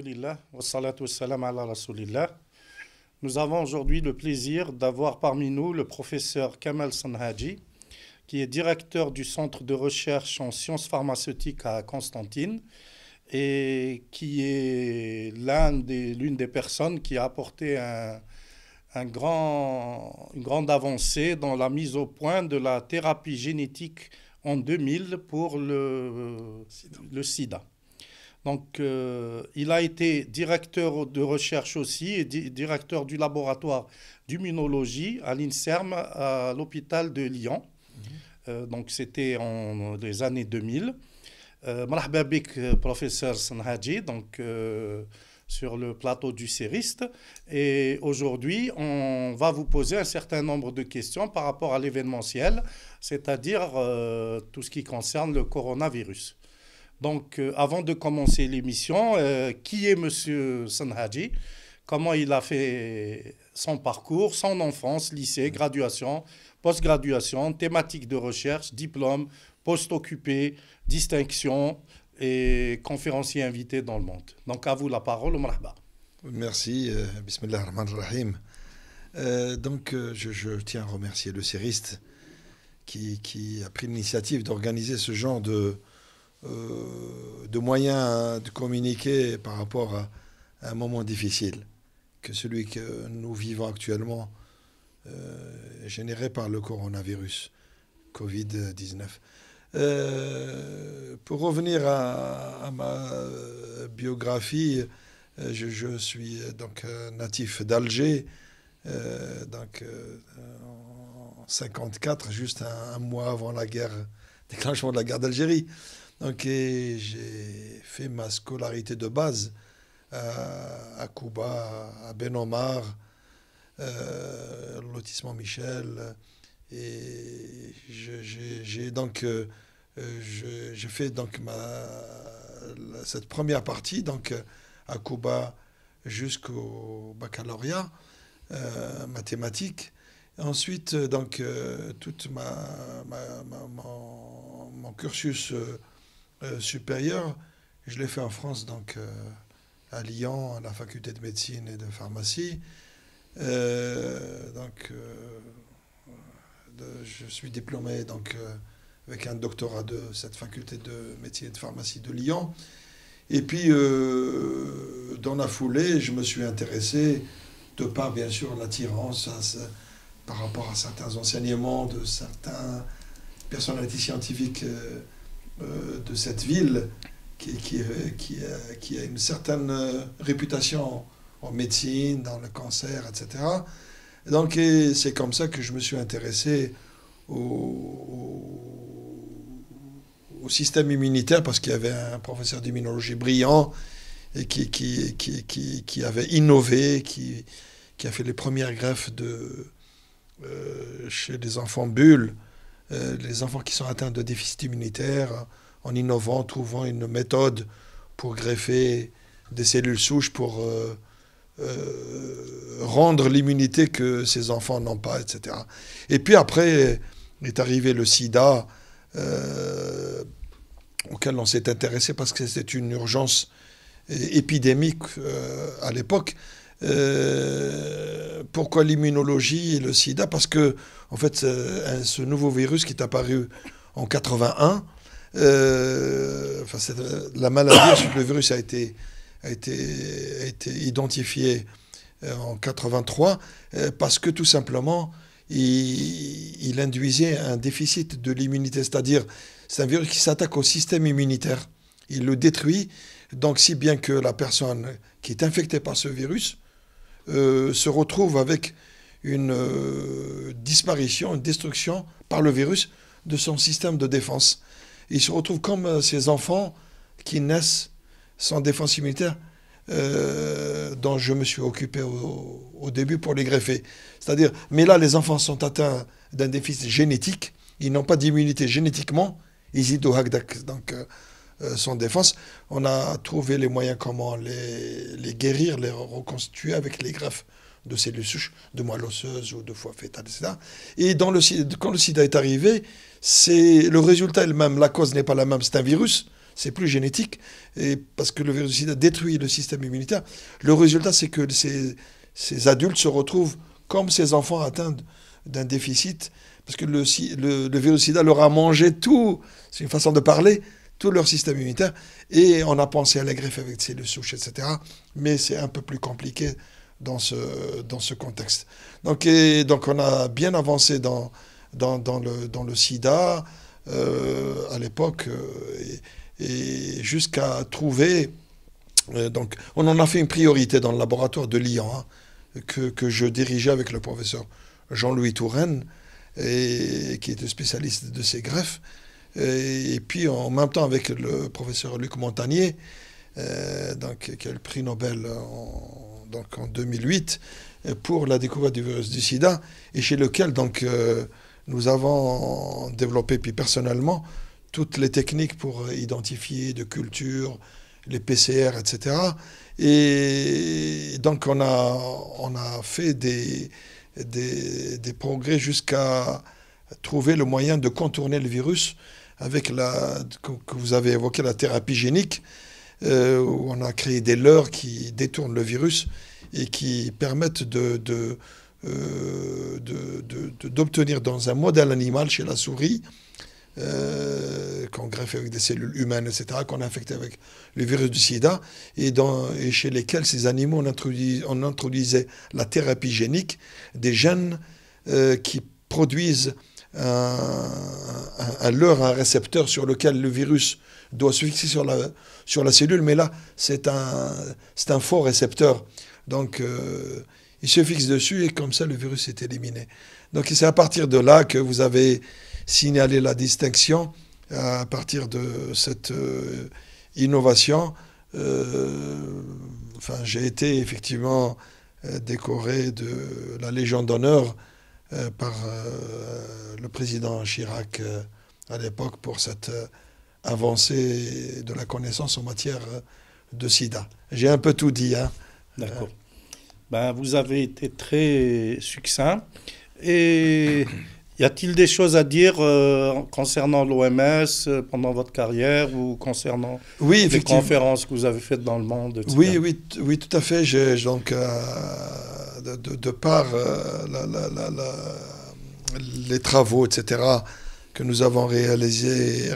Alhamdulillah, wa salatu wa salam ala rasulillah. Nous avons aujourd'hui le plaisir d'avoir parmi nous le professeur Kamal Sanhaji, qui est directeur du Centre de recherche en sciences pharmaceutiques à Constantine et qui est l'une des personnes qui a apporté une grande avancée dans la mise au point de la thérapie génétique en 2000 pour le sida. Donc, il a été directeur de recherche aussi et directeur du laboratoire d'immunologie à l'INSERM à l'hôpital de Lyon. Donc, c'était en les années 2000. Marhaba bik, professeur Sanhaji, donc sur le plateau du Cériste. Et aujourd'hui, on va vous poser un certain nombre de questions par rapport à l'événementiel, c'est-à-dire tout ce qui concerne le coronavirus. Donc, avant de commencer l'émission, qui est Monsieur Sanhaji? Comment il a fait son parcours, son enfance, lycée, graduation, post-graduation, thématique de recherche, diplôme, poste occupé, distinction et conférencier invité dans le monde. Donc, à vous la parole, marhaba. Merci, bismillah ar-Rahman ar-Rahim. Je tiens à remercier le Cériste qui a pris l'initiative d'organiser ce genre de moyens de communiquer par rapport à un moment difficile que celui que nous vivons actuellement, généré par le coronavirus, Covid-19. Pour revenir à ma biographie, je suis donc natif d'Alger, en 1954, juste un mois avant la guerre, déclenchement de la guerre d'Algérie. Donc, j'ai fait ma scolarité de base à Kouba, à Ben Omar, lotissement Michel. Et j'ai fait donc cette première partie donc à Kouba jusqu'au baccalauréat mathématiques. Ensuite, donc toute mon cursus supérieur, je l'ai fait en France, donc à Lyon, à la faculté de médecine et de pharmacie. Je suis diplômé donc avec un doctorat de cette faculté de médecine et de pharmacie de Lyon. Et puis, dans la foulée, je me suis intéressé, de par bien sûr l'attirance par rapport à certains enseignements de certaines personnalités scientifiques de cette ville qui a une certaine réputation en médecine, dans le cancer, etc. Donc, c'est comme ça que je me suis intéressé au système immunitaire, parce qu'il y avait un professeur d'immunologie brillant et qui avait innové, qui a fait les premières greffes chez les enfants bulles, les enfants qui sont atteints de déficit immunitaire, en innovant, trouvant une méthode pour greffer des cellules souches pour rendre l'immunité que ces enfants n'ont pas, etc. Et puis après est arrivé le sida, auquel on s'est intéressé parce que c'était une urgence épidémique à l'époque. Pourquoi l'immunologie et le sida? Parce que, en fait, ce nouveau virus qui est apparu en 81, la maladie, le virus a été identifié en 83 parce que tout simplement il induisait un déficit de l'immunité, c'est-à-dire c'est un virus qui s'attaque au système immunitaire, il le détruit, donc si bien que la personne qui est infectée par ce virus se retrouve avec une disparition, une destruction par le virus de son système de défense. Il se retrouve comme ces enfants qui naissent sans défense immunitaire, dont je me suis occupé au début pour les greffer. C'est-à-dire, mais là, les enfants sont atteints d'un déficit génétique, ils n'ont pas d'immunité génétiquement, ils y doivent donc sans défense. On a trouvé les moyens comment les guérir, les reconstituer avec les greffes de cellules souches, de moelle osseuse ou de foie fœtale, etc. Et quand le sida est arrivé, le résultat est le même, la cause n'est pas la même, c'est un virus, c'est plus génétique, et parce que le virus du sida détruit le système immunitaire. Le résultat, c'est que ces adultes se retrouvent comme ces enfants atteints d'un déficit, parce que le virus du sida leur a mangé tout, c'est une façon de parler, tout leur système immunitaire, et on a pensé à la greffe avec des cellules souches, etc. Mais c'est un peu plus compliqué dans ce contexte. Donc on a bien avancé dans le sida à l'époque, et jusqu'à trouver... donc on en a fait une priorité dans le laboratoire de Lyon, hein, que je dirigeais avec le professeur Jean-Louis Touraine, qui était spécialiste de ces greffes. Et puis en même temps avec le professeur Luc Montagnier, qui a eu le prix Nobel en 2008 pour la découverte du virus du sida, et chez lequel nous avons développé, puis personnellement, toutes les techniques pour identifier de culture, les PCR, etc. Et donc on a fait des progrès jusqu'à trouver le moyen de contourner le virus avec que vous avez évoqué, la thérapie génique, où on a créé des leurres qui détournent le virus et qui permettent d'obtenir dans un modèle animal chez la souris, qu'on greffe avec des cellules humaines, etc., qu'on a infecté avec le virus du sida, et chez lesquels ces animaux, on introduisait la thérapie génique, des gènes qui produisent un leurre, un récepteur sur lequel le virus doit se fixer sur la cellule, mais là, c'est un faux récepteur. Donc, il se fixe dessus et comme ça, le virus est éliminé. Donc, c'est à partir de là que vous avez signalé la distinction. À partir de cette innovation, j'ai été effectivement décoré de la Légion d'honneur par le président Chirac à l'époque pour cette avancée de la connaissance en matière de sida. J'ai un peu tout dit, hein. D'accord. Vous avez été très succinct. Et y a-t-il des choses à dire concernant l'OMS pendant votre carrière ou concernant les conférences que vous avez faites dans le monde, etc. Oui, tout à fait. Donc, de par les travaux, etc., que nous avons réalisés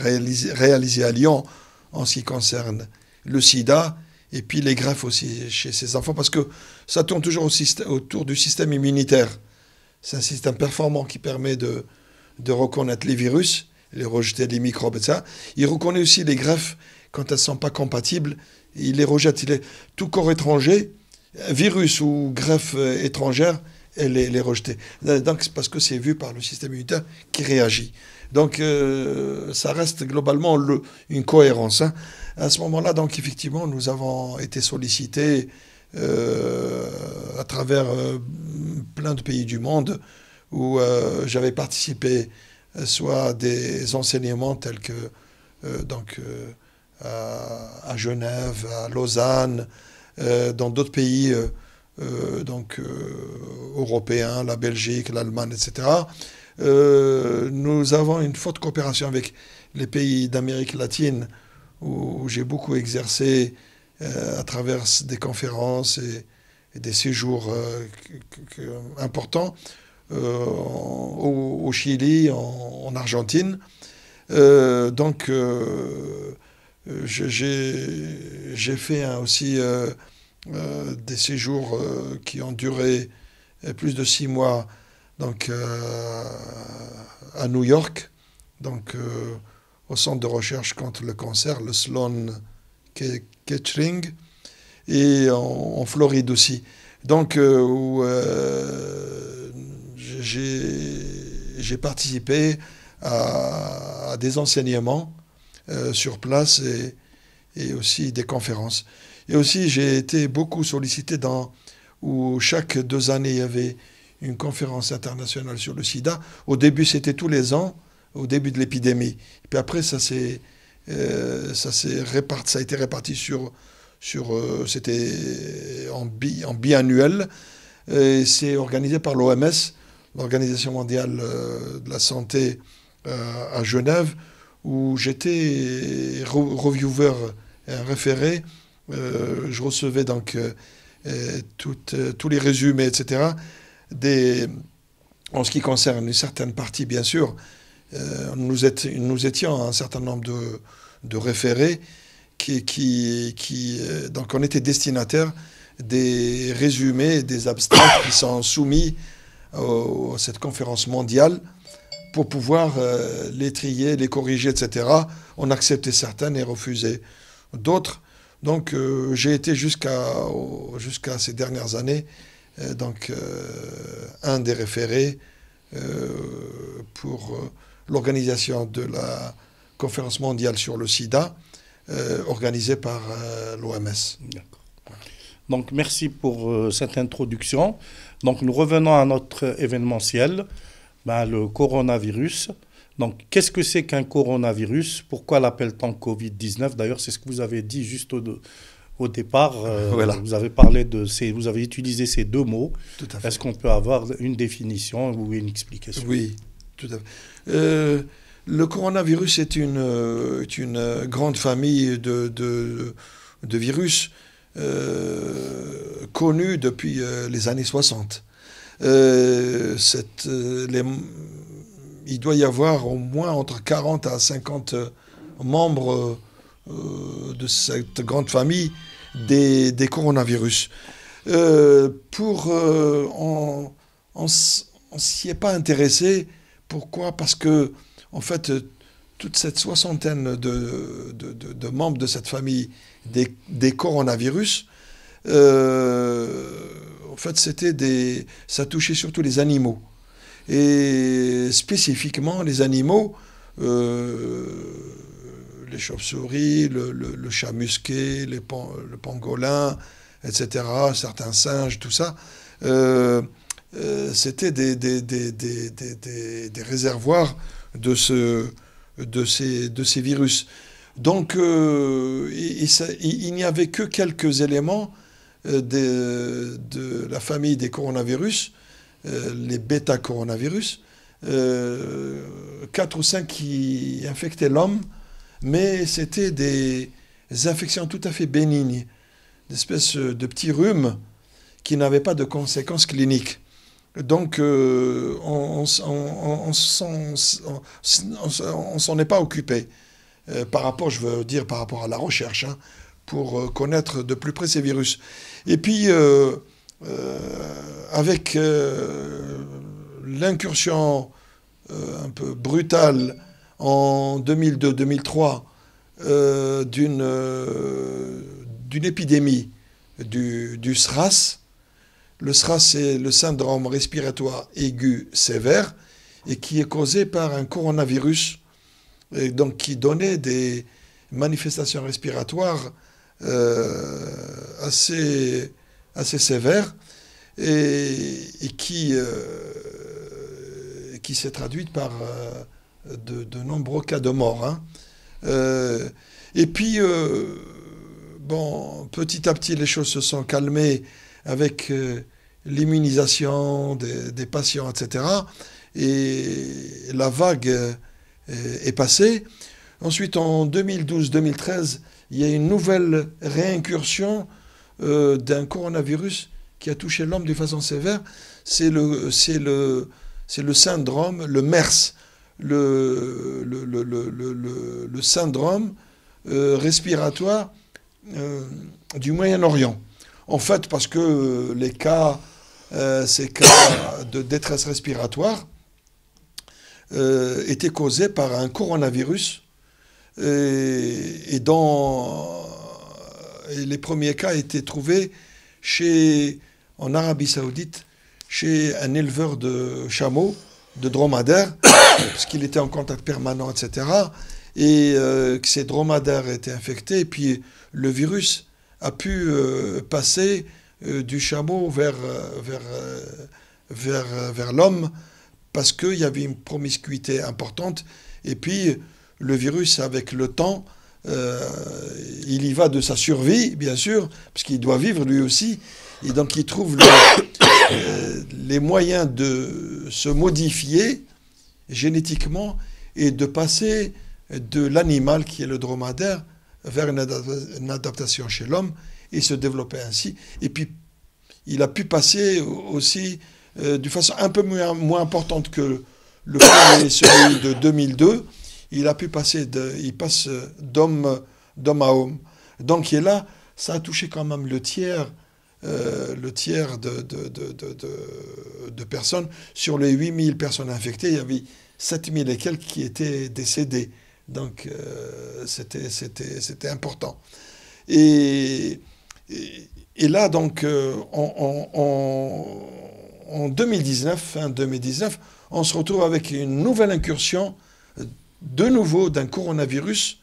à Lyon en ce qui concerne le sida, et puis les greffes aussi chez ces enfants, parce que ça tourne toujours autour du système immunitaire. C'est un système performant qui permet de reconnaître les virus, les rejeter, les microbes, etc. Il reconnaît aussi les greffes quand elles ne sont pas compatibles. Il les rejette. Tout corps étranger, virus ou greffe étrangère, elle les rejeter. Donc, c'est parce que c'est vu par le système immunitaire qui réagit. Donc, ça reste globalement une cohérence, hein. À ce moment-là, donc, effectivement, nous avons été sollicités à travers plein de pays du monde où j'avais participé soit à des enseignements tels que à Genève, à Lausanne, dans d'autres pays européens, la Belgique, l'Allemagne, etc. Nous avons une forte coopération avec les pays d'Amérique latine où j'ai beaucoup exercé à travers des conférences et des séjours importants au Chili, en Argentine. J'ai fait aussi des séjours qui ont duré plus de 6 mois à New York, au centre de recherche contre le cancer, le Sloan Kettering, et en Floride aussi. Donc, où j'ai participé à des enseignements sur place et aussi des conférences. Et aussi, j'ai été beaucoup sollicité où chaque 2 années, il y avait une conférence internationale sur le sida. Au début, c'était tous les ans, au début de l'épidémie. Puis après, ça a été réparti c'était en biannuel. C'est organisé par l'OMS, l'Organisation mondiale de la santé à Genève, où j'étais reviewer, un référé. Je recevais donc tous les résumés, etc. En ce qui concerne une certaine partie, bien sûr, nous étions un certain nombre de référés donc on était destinataire des résumés, des abstracts qui sont soumis à cette conférence mondiale pour pouvoir les trier, les corriger, etc. On acceptait certaines et refusait d'autres. Donc j'ai été jusqu'à ces dernières années un des référés pour l'organisation de la conférence mondiale sur le sida, organisée par l'OMS. D'accord. Donc merci pour cette introduction. Donc nous revenons à notre événementiel, le coronavirus. Donc qu'est-ce que c'est qu'un coronavirus? Pourquoi l'appelle-t-on Covid-19? D'ailleurs, c'est ce que vous avez dit juste au départ. Voilà. Vous avez vous avez utilisé ces deux mots. Tout à fait. Est-ce qu'on peut avoir une définition ou une explication? Oui, tout à fait. Le coronavirus est une grande famille de virus connus depuis les années 60. Il doit y avoir au moins entre 40 à 50 membres de cette grande famille des coronavirus. On s'y est pas intéressé. Pourquoi? Parce que en fait, toute cette soixantaine de membres de cette famille des coronavirus, en fait, ça touchait surtout les animaux. Et spécifiquement les animaux, les chauves-souris, le chat musqué, le pangolin, etc., certains singes, tout ça, c'était des réservoirs de ces virus. Donc, il n'y avait que quelques éléments de la famille des coronavirus, les bêta-coronavirus, 4 ou 5 qui infectaient l'homme, mais c'était des infections tout à fait bénignes, des espèces de petits rhumes qui n'avaient pas de conséquences cliniques. Donc, on s'en est pas occupé par rapport à la recherche, hein, pour connaître de plus près ces virus. Et puis, avec l'incursion un peu brutale en 2002-2003 d'une épidémie du SRAS. Le SRAS, c'est le syndrome respiratoire aigu sévère et qui est causé par un coronavirus, et donc qui donnait des manifestations respiratoires assez sévères et qui s'est traduite par de nombreux cas de mort. Hein. Et puis, petit à petit, les choses se sont calmées avec l'immunisation des patients, etc. Et la vague est passée. Ensuite, en 2012-2013, il y a une nouvelle réincursion d'un coronavirus qui a touché l'homme de façon sévère. C'est le syndrome, le MERS, le syndrome respiratoire du Moyen-Orient. En fait, parce que ces cas de détresse respiratoire étaient causés par un coronavirus et les premiers cas étaient trouvés en Arabie Saoudite chez un éleveur de chameaux, de dromadaires, parce qu'il était en contact permanent, etc. Et que ces dromadaires étaient infectés, et puis le virus a pu passer du chameau vers l'homme, parce qu'il y avait une promiscuité importante. Et puis, le virus, avec le temps, il y va de sa survie, bien sûr, parce qu'il doit vivre lui aussi. Et donc, il trouve les moyens de se modifier génétiquement et de passer de l'animal qui est le dromadaire vers une adaptation chez l'homme et se développer ainsi. Et puis, il a pu passer aussi d'une façon un peu moins importante que le premier, celui de 2002. Il a pu passer, il passe d'homme à homme. Donc, et là, ça a touché quand même le tiers de personnes. Sur les 8000 personnes infectées, il y avait 7000 et quelques qui étaient décédés. Donc, c'était important. Et là, donc, en 2019, fin 2019, on se retrouve avec une nouvelle incursion, de nouveau, d'un coronavirus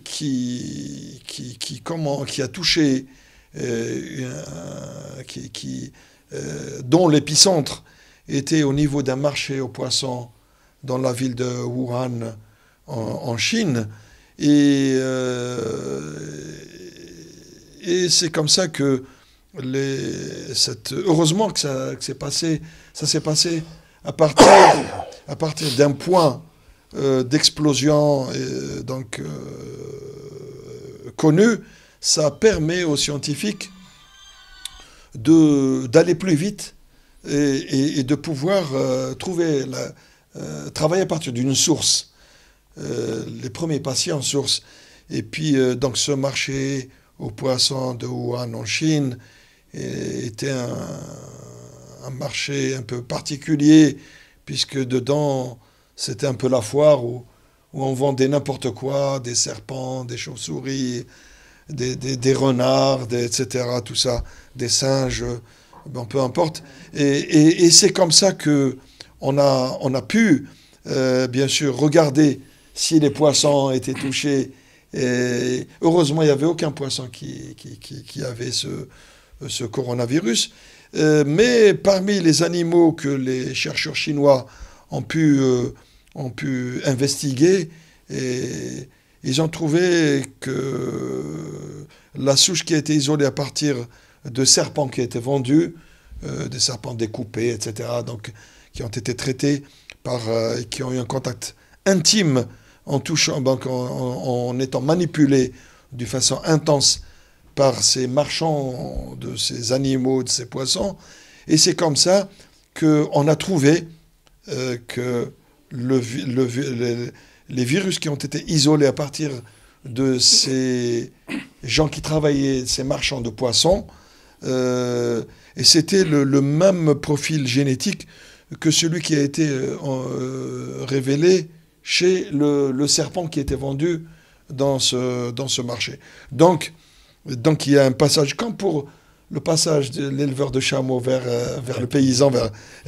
qui a touché, dont l'épicentre était au niveau d'un marché aux poissons dans la ville de Wuhan, en Chine. Et c'est comme ça que heureusement que ça s'est passé à partir d'un point d'explosion connu. Ça permet aux scientifiques d'aller plus vite et de pouvoir travailler à partir d'une source, les premiers patients source. Et puis, donc, ce marché aux poissons de Wuhan en Chine était un marché un peu particulier, puisque dedans, c'était un peu la foire où on vendait n'importe quoi, des serpents, des chauves-souris, des renards, etc., tout ça, des singes, bon, peu importe. Et c'est comme ça qu'on a pu, bien sûr, regarder si les poissons étaient touchés. Et heureusement, il n'y avait aucun poisson qui avait ce coronavirus. Mais parmi les animaux que les chercheurs chinois ont pu investiguer, et ils ont trouvé que la souche qui a été isolée à partir de serpents qui étaient vendus, des serpents découpés, etc., donc, qui ont été traités qui ont eu un contact intime en touchant, donc en étant manipulés d'une façon intense par ces marchands de ces animaux, de ces poissons. Et c'est comme ça qu'on a trouvé que les virus qui ont été isolés à partir de ces gens qui travaillaient, ces marchands de poissons, et c'était le même profil génétique que celui qui a été révélé chez le serpent qui était vendu dans ce marché. Donc, il y a un passage, comme pour le passage de l'éleveur de chameaux vers le paysan.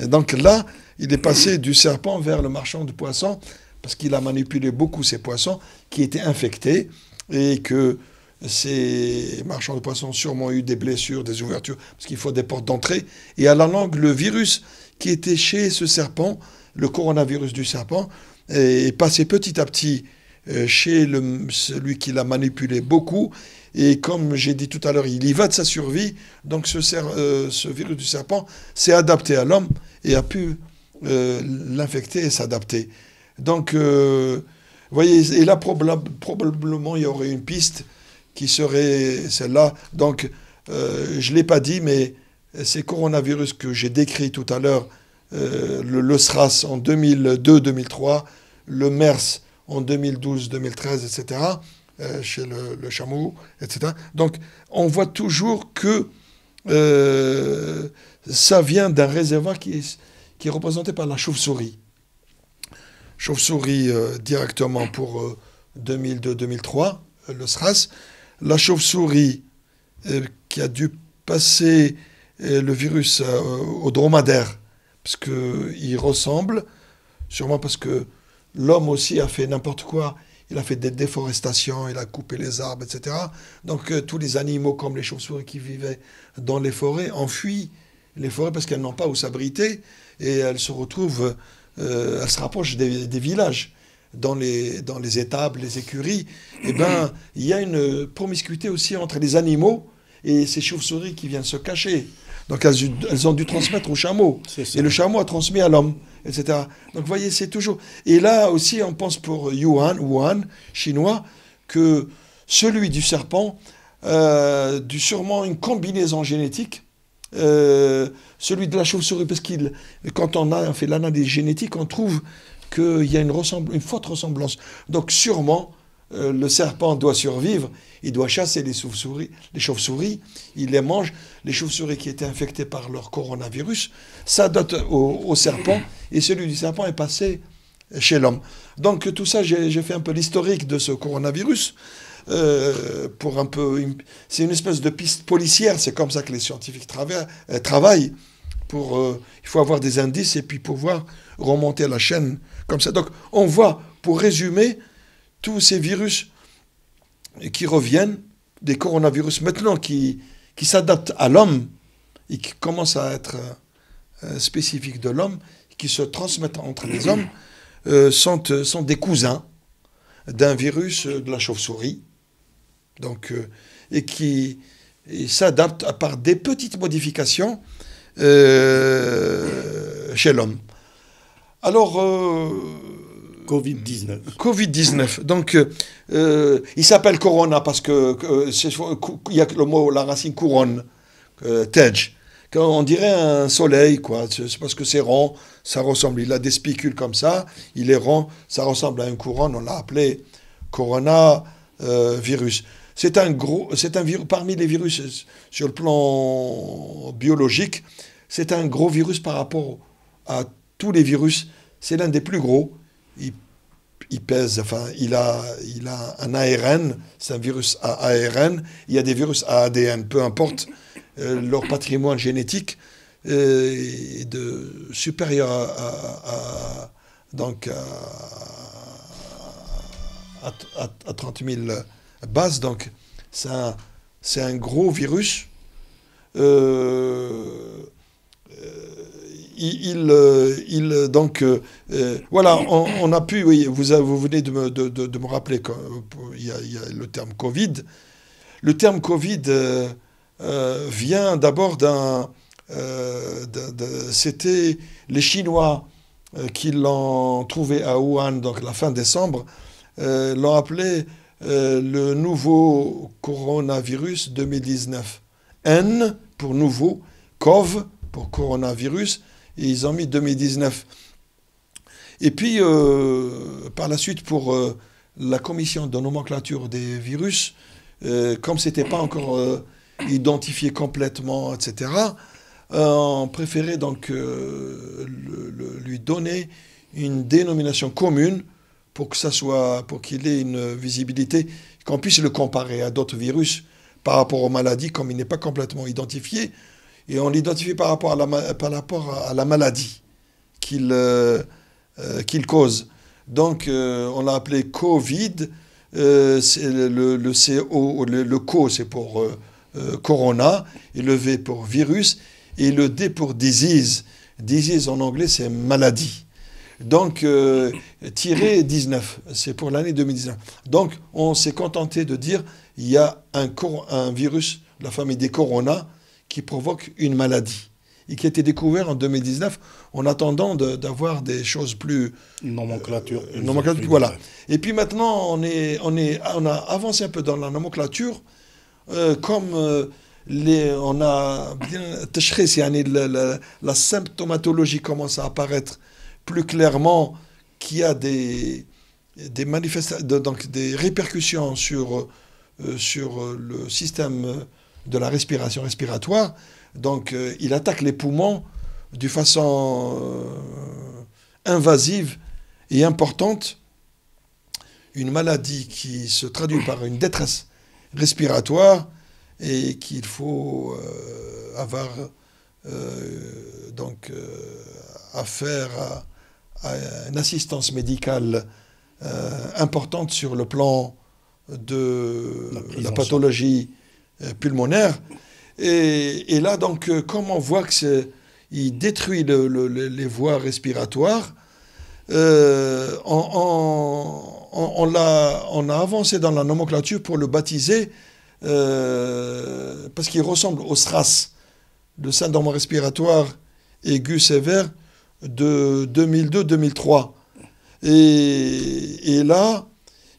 Donc là, il est passé du serpent vers le marchand de poissons, parce qu'il a manipulé beaucoup ces poissons qui étaient infectés, et que ces marchands de poissons ont sûrement eu des blessures, des ouvertures, parce qu'il faut des portes d'entrée. Et à la longue, le virus qui était chez ce serpent, le coronavirus du serpent, est passé petit à petit chez celui qui l'a manipulé beaucoup. Et comme j'ai dit tout à l'heure, il y va de sa survie. Donc ce virus du serpent s'est adapté à l'homme et a pu l'infecter et s'adapter. Donc, vous voyez, et là, probablement, il y aurait une piste qui serait celle-là. Donc, je ne l'ai pas dit, mais ces coronavirus que j'ai décrits tout à l'heure, le SRAS en 2002-2003, le MERS en 2012-2013, etc., chez le chameau, etc. Donc, on voit toujours que ça vient d'un réservoir qui est représenté par la chauve-souris. Chauve-souris directement pour 2002-2003, le SRAS. La chauve-souris qui a dû passer le virus au dromadaire, parce qu'il ressemble, sûrement parce que l'homme aussi a fait n'importe quoi. Il a fait des déforestations, il a coupé les arbres, etc. Donc tous les animaux comme les chauves-souris qui vivaient dans les forêts ont fui les forêts parce qu'elles n'ont pas où s'abriter, et elles se retrouvent, elles se rapprochent des villages. Dans les étables, les écuries, eh ben, il y a une promiscuité aussi entre les animaux et ces chauves-souris qui viennent se cacher. Donc elles ont dû transmettre au chameau. Et le chameau a transmis à l'homme. etc. Donc, vous voyez, c'est toujours... Et là aussi, on pense pour Wuhan, chinois, que celui du serpent, dû sûrement une combinaison génétique, celui de la chauve-souris, parce que quand on a fait l'analyse génétique, on trouve qu'il y a une forte ressemblance. Donc sûrement, le serpent doit survivre, il doit chasser les chauves-souris, il les mange. Les chauves-souris qui étaient infectées par leur coronavirus s'adaptent au serpent, et celui du serpent est passé chez l'homme. Donc tout ça, j'ai fait un peu l'historique de ce coronavirus. Pour un peu, c'est une espèce de piste policière, c'est comme ça que les scientifiques travaillent. Il faut avoir des indices et puis pouvoir remonter la chaîne comme ça. Donc on voit, pour résumer, tous ces virus qui reviennent, des coronavirus maintenant qui s'adaptent à l'homme et qui commencent à être spécifiques de l'homme, qui se transmettent entre les hommes, sont des cousins d'un virus de la chauve-souris. Donc, et qui s'adapte par des petites modifications chez l'homme. Alors, Covid-19. Donc, il s'appelle Corona parce que il y a le mot, la racine couronne, tej. On dirait un soleil, quoi. C'est parce que c'est rond, ça ressemble. Il a des spicules comme ça, il est rond, ça ressemble à une couronne. On l'a appelé Corona virus. C'est un virus, parmi les virus sur le plan biologique, c'est un gros virus par rapport à tous les virus. C'est l'un des plus gros. Il pèse, enfin, il a un ARN, c'est un virus à ARN. Il y a des virus à ADN, peu importe leur patrimoine génétique, supérieur à 30 000 bases. Donc, c'est un gros virus. Voilà, on a pu, oui, vous venez de me rappeler qu'il y a le terme Covid. Le terme Covid vient d'abord c'était les Chinois qui l'ont trouvé à Wuhan, donc la fin décembre, l'ont appelé le nouveau coronavirus 2019. N pour nouveau, COV pour coronavirus, et ils ont mis 2019. Et puis, par la suite, pour la commission de nomenclature des virus, comme ce n'était pas encore identifié complètement, etc., on préférait donc lui donner une dénomination commune pour qu'il ait une visibilité, qu'on puisse le comparer à d'autres virus par rapport aux maladies, comme il n'est pas complètement identifié, et on l'identifie par rapport à la maladie qu'il cause. Donc, on l'a appelé Covid. Le CO, c'est pour Corona, et le V pour virus, et le D pour disease. Disease en anglais, c'est maladie. Donc, tiré 19, c'est pour l'année 2019. Donc, on s'est contenté de dire il y a un virus, la famille des corona, qui provoque une maladie et qui a été découvert en 2019 en attendant d'avoir des choses plus... Une nomenclature. Voilà. Et puis maintenant, on a avancé un peu dans la nomenclature, comme on a bien... la symptomatologie commence à apparaître plus clairement, qu'il y a des répercussions sur le système de la respiration respiratoire. Donc, il attaque les poumons d'une façon invasive et importante. Une maladie qui se traduit par une détresse respiratoire et qu'il faut avoir affaire à une assistance médicale importante sur le plan de la pathologie pulmonaire. Et là, donc, comme on voit qu'il détruit les voies respiratoires, on a avancé dans la nomenclature pour le baptiser parce qu'il ressemble au SRAS, le syndrome respiratoire aigu sévère de 2002-2003. Et là,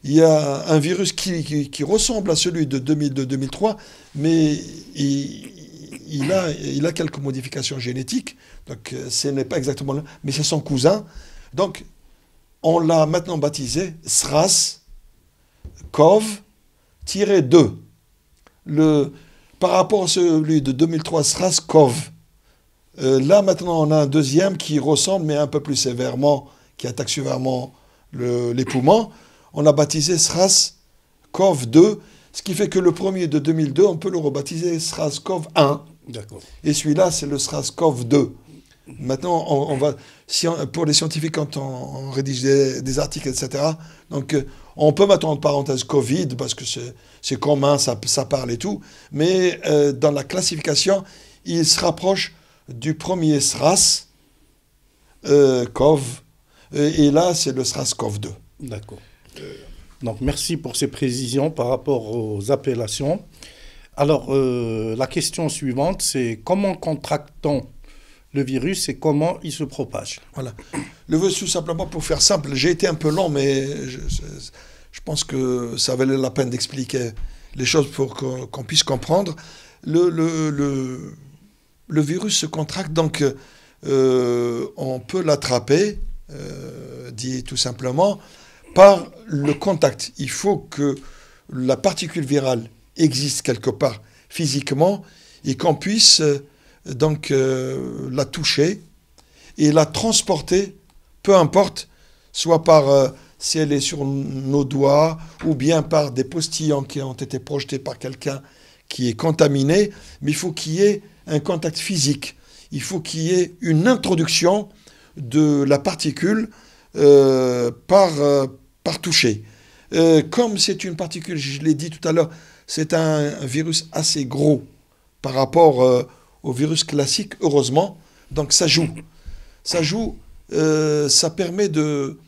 il y a un virus qui ressemble à celui de 2002-2003, mais il a quelques modifications génétiques. Donc, ce n'est pas exactement le, mais c'est son cousin. Donc, on l'a maintenant baptisé SRAS-CoV-2. Par rapport à celui de 2003, SRAS-CoV, là, maintenant, on a un deuxième qui ressemble, mais un peu plus sévèrement, qui attaque sévèrement les poumons. On l'a baptisé SRAS-CoV-2, ce qui fait que le premier de 2002, on peut le rebaptiser SRAS-CoV-1. D'accord. Et celui-là, c'est le SRAS-CoV-2. Maintenant, pour les scientifiques, quand on rédige des articles, etc., donc on peut mettre en parenthèse Covid, parce que c'est commun, ça parle et tout, mais dans la classification, il se rapproche du premier SRAS, CoV, et là, c'est le SRAS-CoV-2. D'accord. Donc, merci pour ces précisions par rapport aux appellations. Alors, la question suivante, c'est comment contracte-t-on le virus et comment il se propage? Voilà. Le virus, tout simplement, pour faire simple, j'ai été un peu long, mais je pense que ça valait la peine d'expliquer les choses pour qu'on puisse comprendre. Le virus se contracte, donc on peut l'attraper, dit tout simplement, par le contact. Il faut que la particule virale existe quelque part physiquement et qu'on puisse la toucher et la transporter, peu importe, soit par si elle est sur nos doigts ou bien par des postillons qui ont été projetés par quelqu'un qui est contaminé, mais il faut qu'il y ait un contact physique. Il faut qu'il y ait une introduction de la particule par toucher. Comme c'est une particule, je l'ai dit tout à l'heure, c'est un virus assez gros par rapport au virus classique, heureusement. Donc ça joue. Ça joue, ça permet de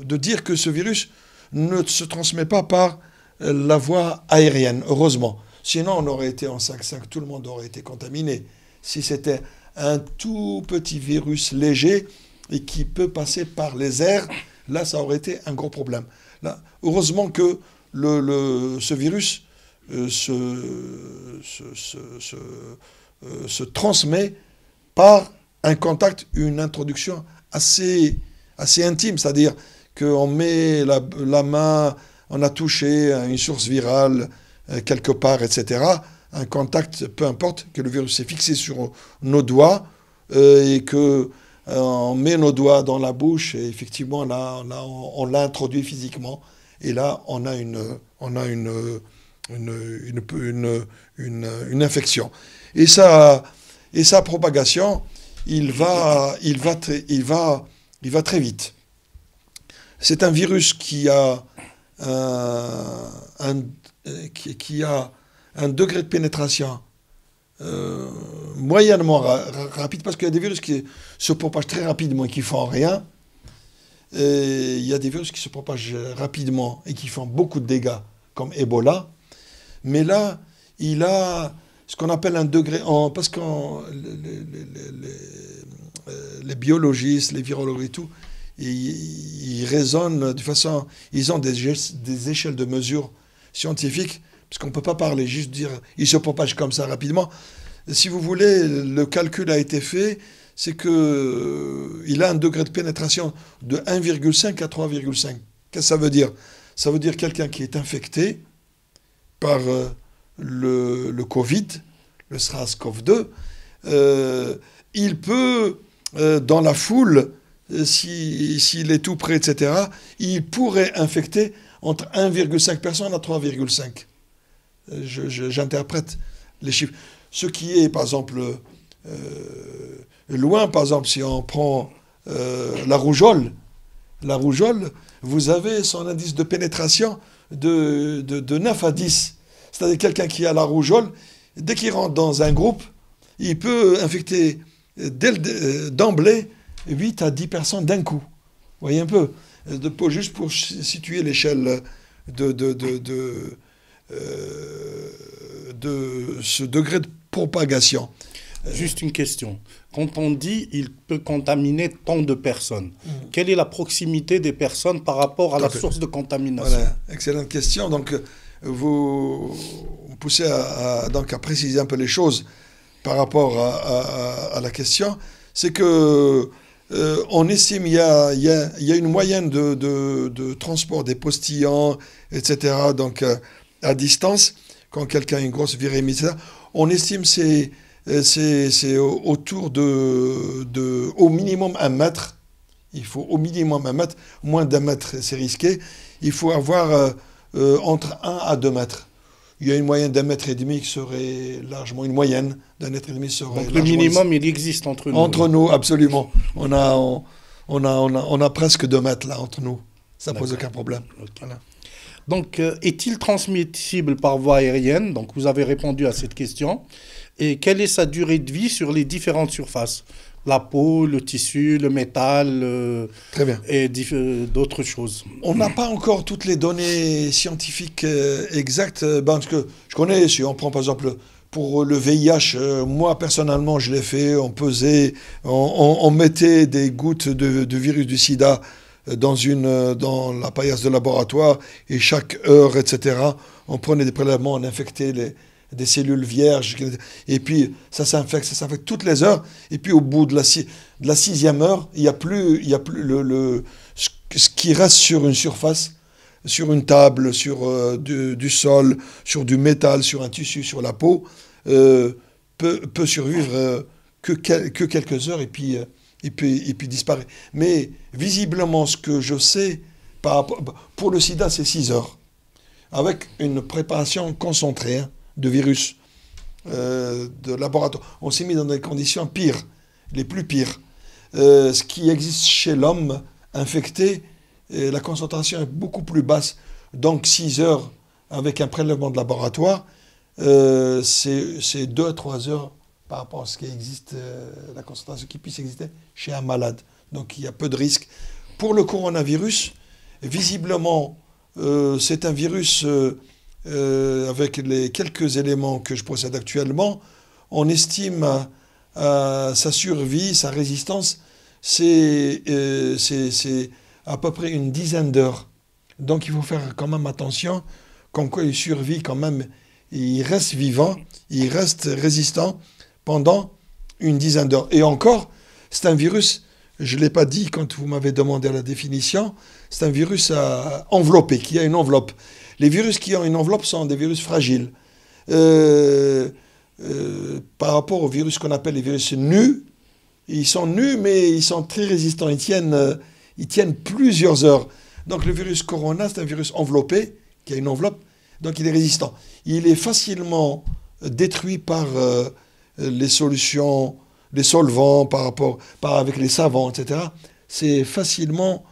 dire que ce virus ne se transmet pas par la voie aérienne, heureusement. Sinon, on aurait été en 5-5, tout le monde aurait été contaminé. Si c'était un tout petit virus léger et qui peut passer par les airs, là, ça aurait été un gros problème. Là, heureusement que ce virus se transmet par un contact, une introduction assez intime, c'est-à-dire qu'on met la main, on a touché une source virale quelque part, etc. Un contact, peu importe, que le virus s'est fixé sur nos doigts et que on met nos doigts dans la bouche et effectivement là on l'a introduit physiquement et là on a une infection. Et sa propagation, il va très vite. C'est un virus qui a un degré de pénétration moyennement rapide, parce qu'il y a des virus qui se propagent très rapidement et qui ne font rien. Et il y a des virus qui se propagent rapidement et qui font beaucoup de dégâts, comme Ebola. Mais là, il a ce qu'on appelle un degré, parce que les biologistes, les virologues et tout, ils raisonnent de façon, ils ont des échelles de mesure scientifiques, parce qu'on ne peut pas parler, juste dire, il se propage comme ça rapidement. Si vous voulez, le calcul a été fait, c'est qu'il a un degré de pénétration de 1,5 à 3,5. Qu'est-ce que ça veut dire? Ça veut dire quelqu'un qui est infecté par le Covid, le SRAS-CoV-2, il peut, dans la foule, s'il est tout près, etc., il pourrait infecter entre 1,5 personnes à 3,5. J'interprète les chiffres. Ce qui est, par exemple, loin, par exemple, si on prend la rougeole, vous avez son indice de pénétration de 9 à 10. C'est-à-dire quelqu'un qui a la rougeole, dès qu'il rentre dans un groupe, il peut infecter d'emblée 8 à 10 personnes d'un coup. Vous voyez un peu, juste pour situer l'échelle de ce degré de propagation. Juste une question. Quand on dit il peut contaminer tant de personnes, quelle est la proximité des personnes par rapport à la source de contamination? Voilà, excellente question. Donc, vous poussez donc à préciser un peu les choses par rapport à la question. C'est que on estime il y a une moyenne de transport des postillons, etc. Donc, à distance, quand quelqu'un a une grosse virémie, etc. On estime c'est autour au minimum 1 mètre. Il faut au minimum 1 mètre. Moins d'1 mètre, c'est risqué. Il faut avoir entre 1 à 2 mètres. Il y a une moyenne d'1,5 m qui serait largement une moyenne d'1,5 m serait. Donc le minimum, il existe entre nous. Entre nous, absolument. On a presque 2 mètres là entre nous. Ça pose aucun problème. Okay. Voilà. Donc, est-il transmissible par voie aérienne? Donc, vous avez répondu à cette question. Et quelle est sa durée de vie sur les différentes surfaces? La peau, le tissu, le métal, Très bien. Et d'autres choses. On n'a pas encore toutes les données scientifiques exactes. Parce que je connais, si on prend par exemple pour le VIH, moi personnellement je l'ai fait, on pesait, on mettait des gouttes de virus du sida dans la paillasse de laboratoire, et chaque heure, etc., on prenait des prélèvements, on infectait des cellules vierges, et puis ça s'infecte toutes les heures, et puis au bout de la 6e heure, il n'y a plus ce qui reste sur une surface, sur une table, sur du sol, sur du métal, sur un tissu, sur la peau, peut survivre que quelques heures, et puis disparaît. Mais visiblement, ce que je sais, pour le sida, c'est 6 heures, avec une préparation concentrée de virus de laboratoire. On s'est mis dans des conditions pires, les plus pires. Ce qui existe chez l'homme infecté, la concentration est beaucoup plus basse. Donc 6 heures avec un prélèvement de laboratoire, c'est 2 à 3 heures par rapport à ce qui existe, la concentration qui puisse exister chez un malade. Donc il y a peu de risques. Pour le coronavirus, visiblement, c'est un virus avec les quelques éléments que je possède actuellement. On estime sa survie, sa résistance, c'est à peu près une dizaine d'heures. Donc il faut faire quand même attention, comme quoi il survit quand même, il reste vivant, il reste résistant pendant une dizaine d'heures. Et encore, c'est un virus, je ne l'ai pas dit quand vous m'avez demandé la définition, c'est un virus enveloppé, qui a une enveloppe. Les virus qui ont une enveloppe sont des virus fragiles. Par rapport aux virus qu'on appelle les virus nus, ils sont nus, mais ils sont très résistants. Ils tiennent plusieurs heures. Donc le virus corona, c'est un virus enveloppé, qui a une enveloppe, donc il est résistant. Il est facilement détruit par les solutions, les solvants, avec les savons, etc. Il est facilement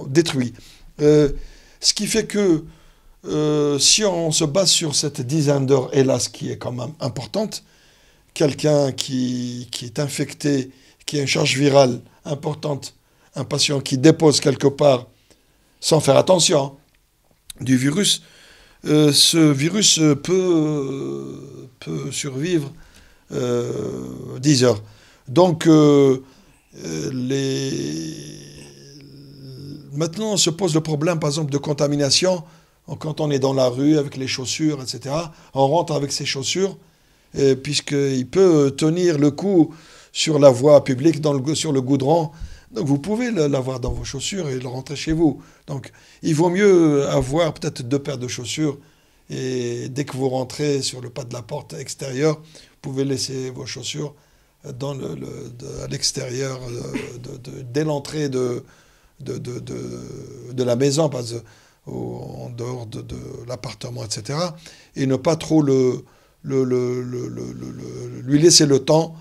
détruit. Ce qui fait que si on se base sur cette dizaine d'heures, hélas, qui est quand même importante, quelqu'un qui est infecté, qui a une charge virale importante, un patient qui dépose quelque part sans faire attention du virus, ce virus peut survivre 10 heures. Donc, maintenant, on se pose le problème, par exemple, de contamination. Quand on est dans la rue avec les chaussures, etc., on rentre avec ses chaussures, puisqu'il peut tenir le coup sur la voie publique, sur le goudron. Donc, vous pouvez l'avoir dans vos chaussures et le rentrer chez vous. Donc, il vaut mieux avoir peut-être 2 paires de chaussures. Et dès que vous rentrez sur le pas de la porte extérieure, vous pouvez laisser vos chaussures à l'extérieur, dès l'entrée de la maison, en dehors de l'appartement, etc. Et ne pas trop lui laisser le temps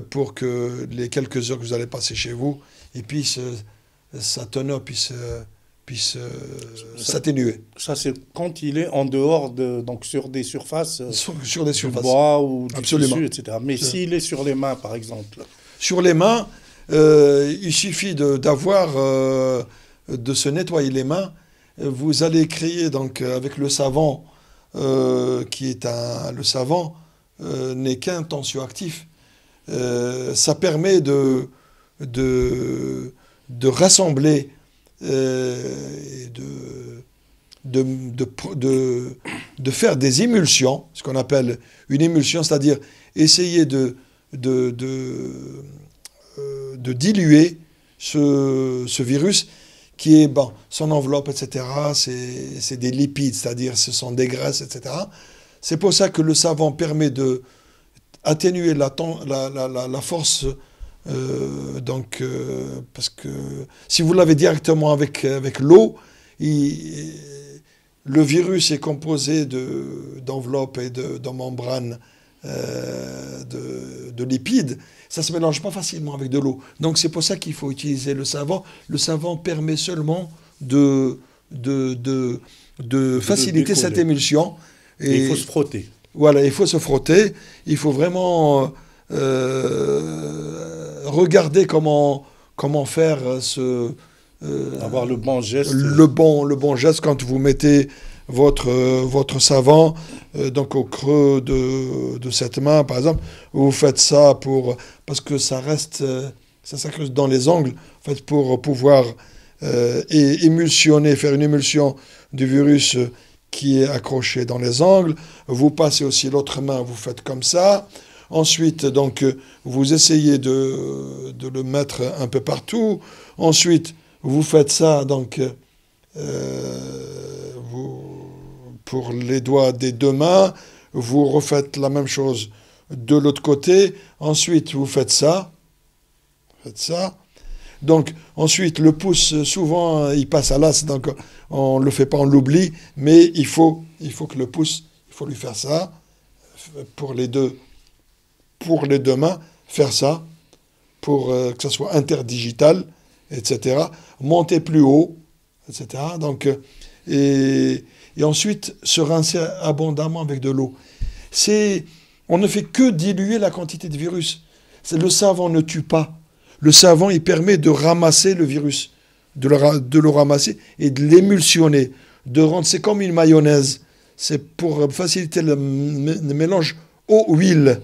pour que les quelques heures que vous allez passer chez vous, et puis sa teneur puisse s'atténuer. Ça, c'est quand il est en dehors, donc sur des surfaces, sur des surfaces. Du bois ou du Absolument. tissu, etc. Mais s'il est sur les mains, par exemple. Sur les mains, il suffit de se nettoyer les mains. Vous allez créer donc avec le savon, qui est le savon, n'est qu'un tensioactif. Ça permet de rassembler et de faire des émulsions, ce qu'on appelle une émulsion, c'est-à-dire essayer de diluer ce virus qui est, bon, son enveloppe, etc., c'est des lipides, c'est-à-dire ce sont des graisses, etc. C'est pour ça que le savon permet de atténuer la force, parce que si vous l'avez directement avec l'eau, le virus est composé d'enveloppes et de membranes de lipides. Ça ne se mélange pas facilement avec de l'eau. Donc c'est pour ça qu'il faut utiliser le savon. Le savon permet seulement de faciliter cette émulsion. Et il faut se frotter. Voilà, il faut se frotter. Il faut vraiment regarder comment faire avoir le bon geste. Le bon geste quand vous mettez votre savon donc au creux de cette main, par exemple. Vous faites ça parce que ça s'incruste dans les ongles, en fait, pour pouvoir émulsionner, faire une émulsion du virus qui est accroché dans les ongles. Vous passez aussi l'autre main, vous faites comme ça. Ensuite, donc, vous essayez de le mettre un peu partout. Ensuite, vous faites ça, donc, pour les doigts des deux mains. Vous refaites la même chose de l'autre côté. Ensuite, vous faites ça. Donc, ensuite, le pouce, souvent, il passe à l'as, donc on ne le fait pas, on l'oublie, mais il faut que le pouce, il faut lui faire ça, pour les deux mains, faire ça, pour que ça soit interdigital, etc. Monter plus haut, etc. Donc, et ensuite, se rincer abondamment avec de l'eau. On ne fait que diluer la quantité de virus. Le savon ne tue pas. Le savon, il permet de ramasser le virus, de le ramasser et de l'émulsionner, de rendre, c'est comme une mayonnaise. C'est pour faciliter le mélange eau-huile.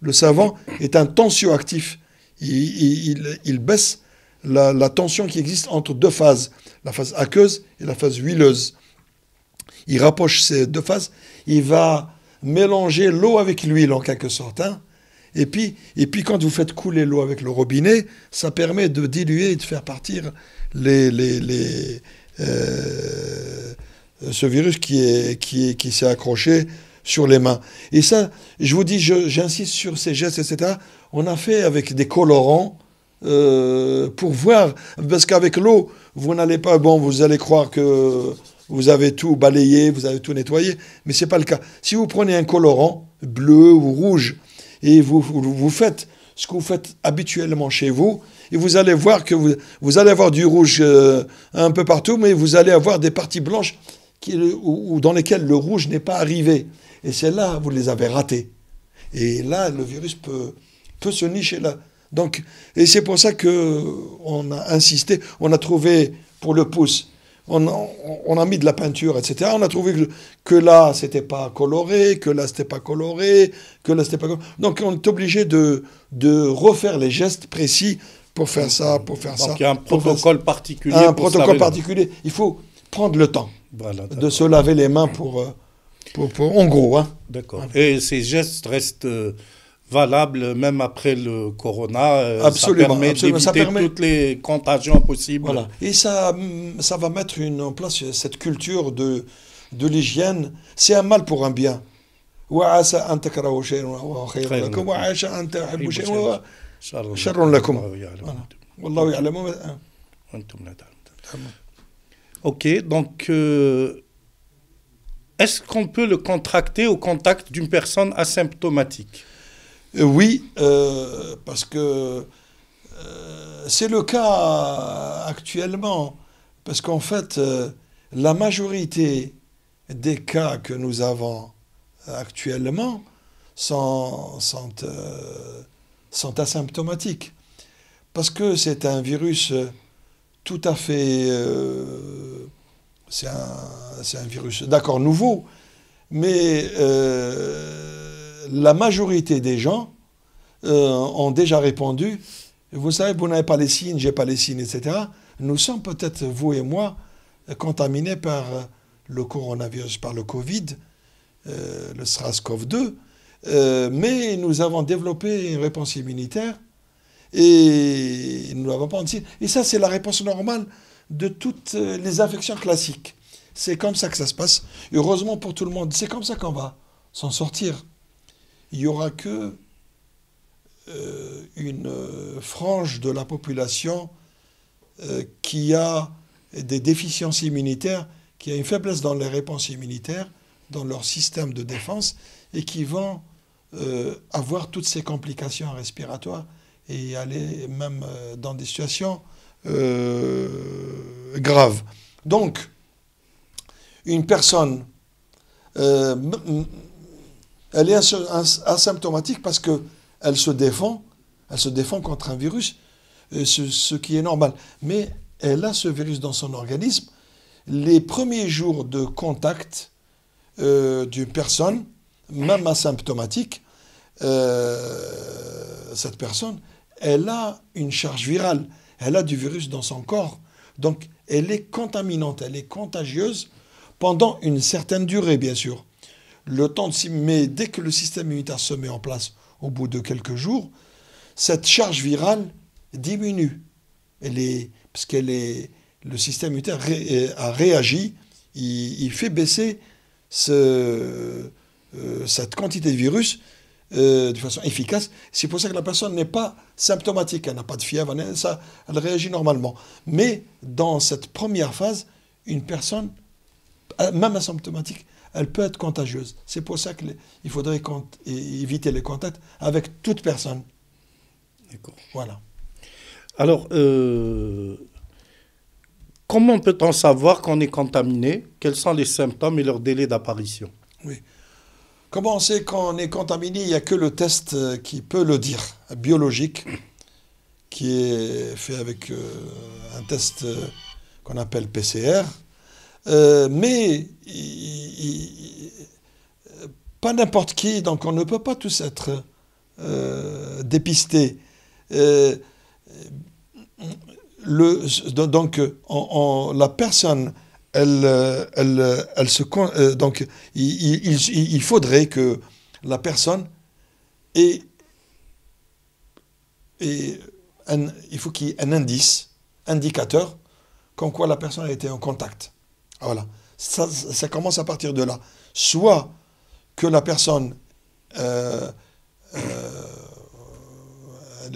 Le savon est un tensioactif. Il baisse la tension qui existe entre deux phases, la phase aqueuse et la phase huileuse. Il rapproche ces deux phases, il va mélanger l'eau avec l'huile en quelque sorte, hein. Et puis quand vous faites couler l'eau avec le robinet, ça permet de diluer et de faire partir ce virus qui s'est accroché sur les mains. Et ça, je vous dis, j'insiste sur ces gestes, etc. On a fait avec des colorants pour voir, parce qu'avec l'eau, vous n'allez pas, vous allez croire que vous avez tout balayé, vous avez tout nettoyé, mais ce n'est pas le cas. Si vous prenez un colorant, bleu ou rouge, et vous faites ce que vous faites habituellement chez vous, et vous allez voir que vous allez avoir du rouge un peu partout, mais vous allez avoir des parties blanches dans lesquelles le rouge n'est pas arrivé. Et celles-là, vous les avez ratées. Et là, le virus peut se nicher là. Donc, et c'est pour ça qu'on a insisté, on a trouvé pour le pouce, on a mis de la peinture, etc. On a trouvé que là, c'était pas coloré, que là, c'était pas coloré, que là, c'était pas coloré. Donc, on est obligé de refaire les gestes précis pour faire ça, pour faire ça. Donc, il y a un protocole particulier. Un protocole particulier. Il faut prendre le temps de se laver les mains en gros. Hein. D'accord. Et ces gestes restent valables même après le corona. Absolument. Ça permet d'éviter toutes les contagions possibles. Voilà. Et ça va mettre en place cette culture de l'hygiène. C'est un mal pour un bien. وعسى أن تكرهوا شيئا وهو خير لكم وعسى أن تحبوا شيئا وهو شر لكم. والله يعلم وأنتم لا تعلمون. Ok, donc est-ce qu'on peut le contracter au contact d'une personne asymptomatique? Oui, parce que c'est le cas actuellement. Parce qu'en fait, la majorité des cas que nous avons actuellement sont asymptomatiques. Parce que c'est un virus tout à fait... c'est un virus, d'accord, nouveau, mais la majorité des gens ont déjà répondu, vous savez, vous n'avez pas les signes, j'ai pas les signes, etc. Nous sommes peut-être, vous et moi, contaminés par le coronavirus, par le Covid, le SARS-CoV-2, mais nous avons développé une réponse immunitaire et nous n'avons pas de signes. Et ça, c'est la réponse normale de toutes les infections classiques. C'est comme ça que ça se passe. Heureusement pour tout le monde, c'est comme ça qu'on va s'en sortir. Il n'y aura que une frange de la population qui a des déficiences immunitaires, qui a une faiblesse dans les réponses immunitaires, dans leur système de défense, et qui vont avoir toutes ces complications respiratoires et aller même dans des situations graves. Donc, une personne, elle est asymptomatique parce qu'elle se défend contre un virus, ce qui est normal. Mais elle a ce virus dans son organisme. Les premiers jours de contact d'une personne, même asymptomatique, cette personne, elle a une charge virale, elle a du virus dans son corps. Donc, elle est contaminante, elle est contagieuse pendant une certaine durée, bien sûr. Mais dès que le système immunitaire se met en place, au bout de quelques jours, cette charge virale diminue. Parce que le système immunitaire a réagi, il fait baisser cette quantité de virus de façon efficace. C'est pour ça que la personne n'est pas symptomatique, elle n'a pas de fièvre, elle réagit normalement. Mais dans cette première phase, une personne, même asymptomatique, elle peut être contagieuse. C'est pour ça qu'il faudrait éviter les contacts avec toute personne. D'accord. Voilà. Alors, comment peut-on savoir qu'on est contaminé? Quels sont les symptômes et leur délai d'apparition? Oui. Comment on sait qu'on est contaminé? Il n'y a que le test qui peut le dire, biologique, qui est fait avec un test qu'on appelle PCR. Mais pas n'importe qui, donc on ne peut pas tous être dépistés. Donc la personne, donc il faudrait que la personne il faut qu'il y ait un indicateur, comme quoi la personne a été en contact. Voilà. Ça commence à partir de là. Soit que la personne elle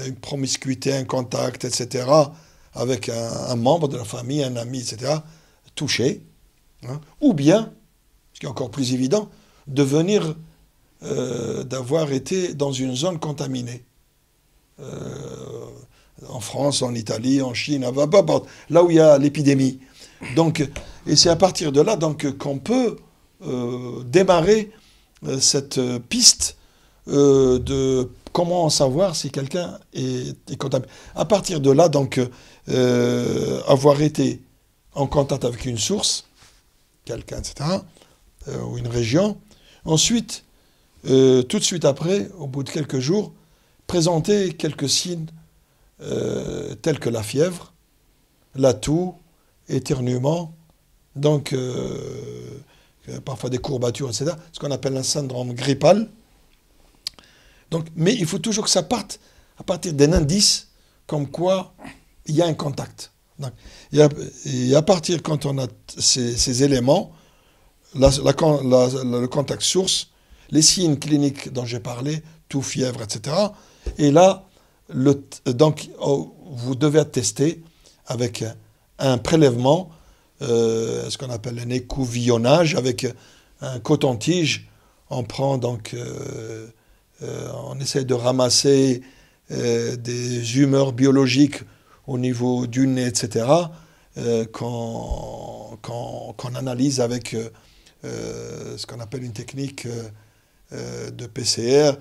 a une promiscuité, un contact, etc., avec un membre de la famille, un ami, etc., touché, hein, ou bien, ce qui est encore plus évident, d'avoir été dans une zone contaminée. En France, en Italie, en Chine, là où il y a l'épidémie. Donc, et c'est à partir de là qu'on peut démarrer cette piste de comment savoir si quelqu'un est contaminé. À partir de là, avoir été en contact avec une source, quelqu'un, etc., ou une région. Ensuite, tout de suite après, au bout de quelques jours, présenter quelques signes tels que la fièvre, la toux, éternuement, donc parfois des courbatures, etc., ce qu'on appelle un syndrome grippal. Donc, mais il faut toujours que ça parte à partir d'un indice comme quoi il y a un contact. Donc, et à partir, quand on a ces éléments, le contact source, les signes cliniques dont j'ai parlé, toux, fièvre, etc., et là, vous devez être testé avec un prélèvement, ce qu'on appelle un écouvillonnage, avec un coton-tige. On prend on essaie de ramasser des humeurs biologiques au niveau du nez, etc., qu'on analyse avec ce qu'on appelle une technique de PCR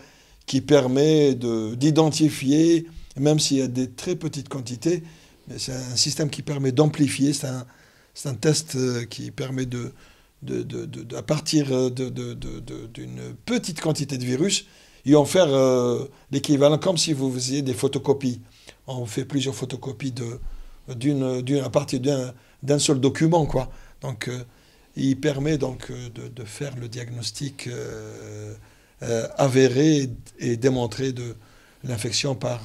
qui permet d'identifier, même s'il y a des très petites quantités, mais c'est un système qui permet d'amplifier, c'est un test qui permet à partir d'une petite quantité de virus, et en faire l'équivalent, comme si vous faisiez des photocopies. On fait plusieurs photocopies à partir d'un seul document, quoi. Donc, il permet donc de faire le diagnostic avéré et démontré de l'infection par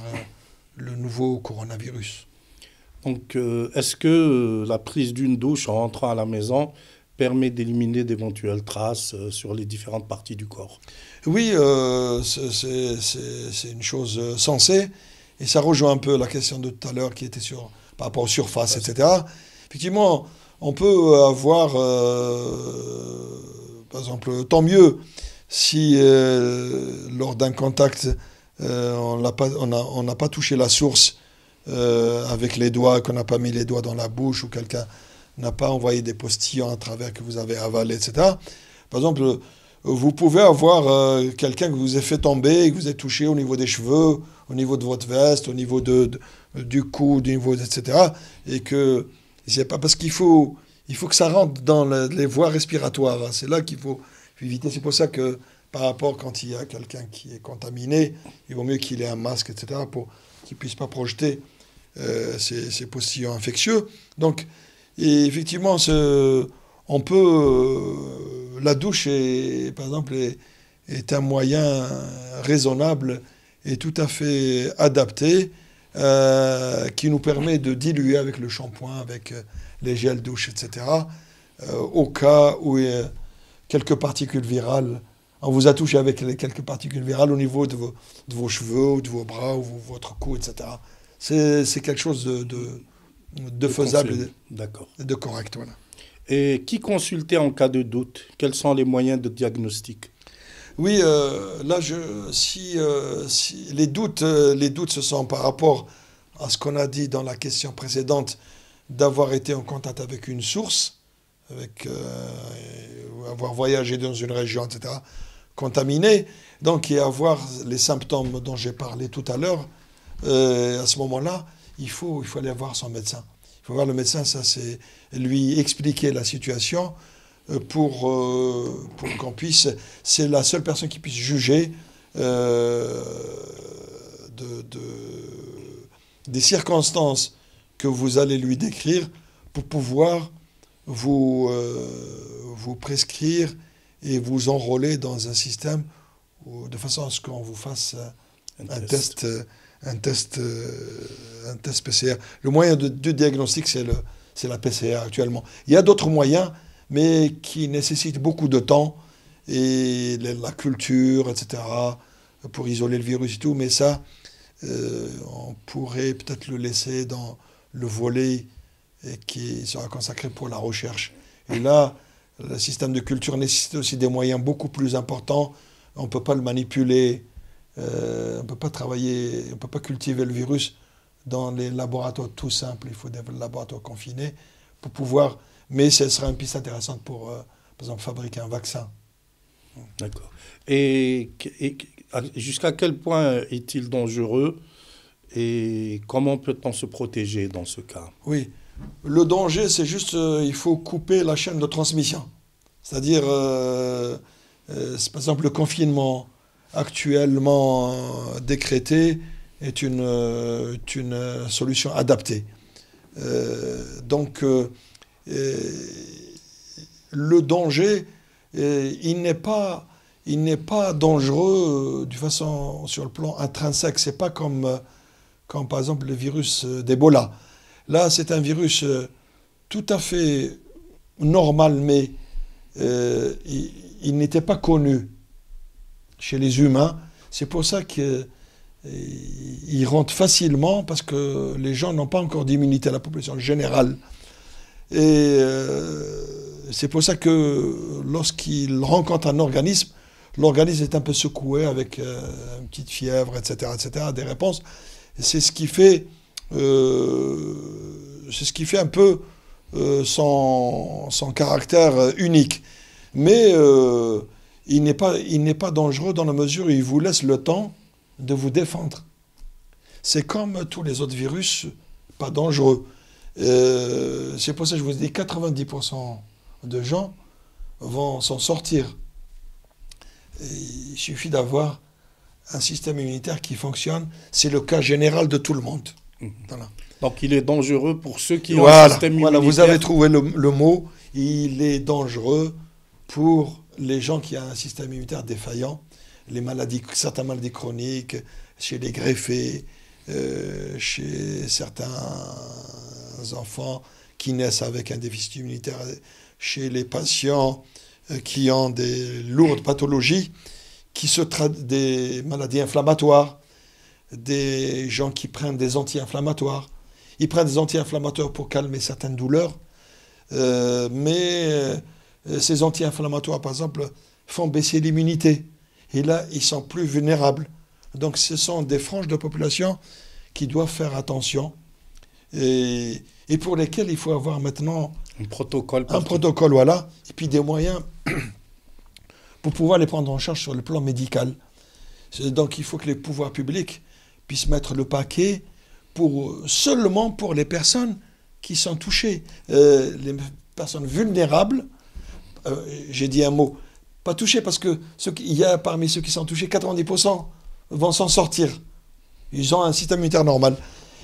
le nouveau coronavirus. Donc, est-ce que la prise d'une douche en rentrant à la maison permet d'éliminer d'éventuelles traces sur les différentes parties du corps? Oui, c'est une chose sensée. Et ça rejoint un peu la question de tout à l'heure qui était par rapport aux surfaces, etc. Effectivement, on peut avoir, par exemple, tant mieux si lors d'un contact, on n'a pas touché la source avec les doigts, qu'on n'a pas mis les doigts dans la bouche ou quelqu'un n'a pas envoyé des postillons à travers que vous avez avalé, etc. Par exemple, vous pouvez avoir quelqu'un que vous ait fait tomber, que vous ait touché au niveau des cheveux, au niveau de votre veste, au niveau du cou, etc. Et que c'est pas parce qu'il faut que ça rentre dans les voies respiratoires. Hein. C'est là qu'il faut éviter. C'est pour ça que par rapport quand il y a quelqu'un qui est contaminé, il vaut mieux qu'il ait un masque, etc. pour qu'il ne puisse pas projeter ces postillons infectieux. Donc, et effectivement, on peut la douche par exemple est un moyen raisonnable et tout à fait adapté qui nous permet de diluer avec le shampoing, avec les gels douche, etc. Au cas où il y a quelques particules virales, on vous a touché avec quelques particules virales au niveau de vos cheveux, ou de vos bras, ou votre cou, etc. C'est quelque chose de faisable et de correct. Voilà. Et qui consulter en cas de doute? Quels sont les moyens de diagnostic? Oui, là, si les doutes, ce sont par rapport à ce qu'on a dit dans la question précédente, d'avoir été en contact avec une source, avoir voyagé dans une région, etc., contaminée, donc et avoir les symptômes dont j'ai parlé tout à l'heure, à ce moment-là, il faut aller voir son médecin. Il faut voir le médecin, ça c'est lui expliquer la situation pour qu'on puisse... C'est la seule personne qui puisse juger des circonstances que vous allez lui décrire pour pouvoir vous prescrire et vous enrôler dans un système de façon à ce qu'on vous fasse un test PCR. Le moyen de diagnostic, c'est la PCR actuellement. Il y a d'autres moyens, mais qui nécessitent beaucoup de temps et la culture, etc., pour isoler le virus et tout. Mais ça, on pourrait peut-être le laisser dans le volet qui sera consacré pour la recherche. Et là, le système de culture nécessite aussi des moyens beaucoup plus importants. On ne peut pas le manipuler, on ne peut pas travailler, on ne peut pas cultiver le virus dans les laboratoires tout simples. Il faut des laboratoires confinés pour pouvoir... Mais ce sera une piste intéressante pour, par exemple, fabriquer un vaccin. D'accord. Et jusqu'à quel point est-il dangereux et comment peut-on se protéger dans ce cas? Oui. Le danger, c'est juste il faut couper la chaîne de transmission. C'est-à-dire, par exemple, le confinement actuellement décrété est une solution adaptée. Donc, le danger, il n'est pas dangereux sur le plan intrinsèque. C'est pas comme par exemple le virus d'Ebola. Là, c'est un virus tout à fait normal, mais il n'était pas connu chez les humains. C'est pour ça qu'il rentre facilement, parce que les gens n'ont pas encore d'immunité, la population générale. Et c'est pour ça que lorsqu'il rencontre un organisme, l'organisme est un peu secoué avec une petite fièvre, etc., des réponses. Et c'est ce qui fait un peu son caractère unique. Mais il n'est pas dangereux dans la mesure où il vous laisse le temps de vous défendre. C'est comme tous les autres virus, pas dangereux. C'est pour ça que je vous dis 90% de gens vont s'en sortir. Et il suffit d'avoir un système immunitaire qui fonctionne. C'est le cas général de tout le monde. Voilà. Donc il est dangereux pour ceux qui ont un système immunitaire. Voilà, vous avez trouvé le mot. Il est dangereux pour les gens qui ont un système immunitaire défaillant, les maladies, certaines maladies chroniques, chez les greffés, chez certains enfants qui naissent avec un déficit immunitaire, chez les patients qui ont des lourdes pathologies, des maladies inflammatoires, des gens qui prennent des anti-inflammatoires. Ils prennent des anti-inflammatoires pour calmer certaines douleurs, mais ces anti-inflammatoires, par exemple, font baisser l'immunité. Et là, ils sont plus vulnérables. Donc, ce sont des franges de population qui doivent faire attention et pour lesquelles il faut avoir maintenant un protocole, voilà, et puis des moyens pour pouvoir les prendre en charge sur le plan médical. Donc, il faut que les pouvoirs publics puissent mettre le paquet seulement pour les personnes qui sont touchées. Les personnes vulnérables, j'ai dit un mot, pas touchées parce que il y a parmi ceux qui sont touchés, 90% vont s'en sortir. Ils ont un système immunitaire normal.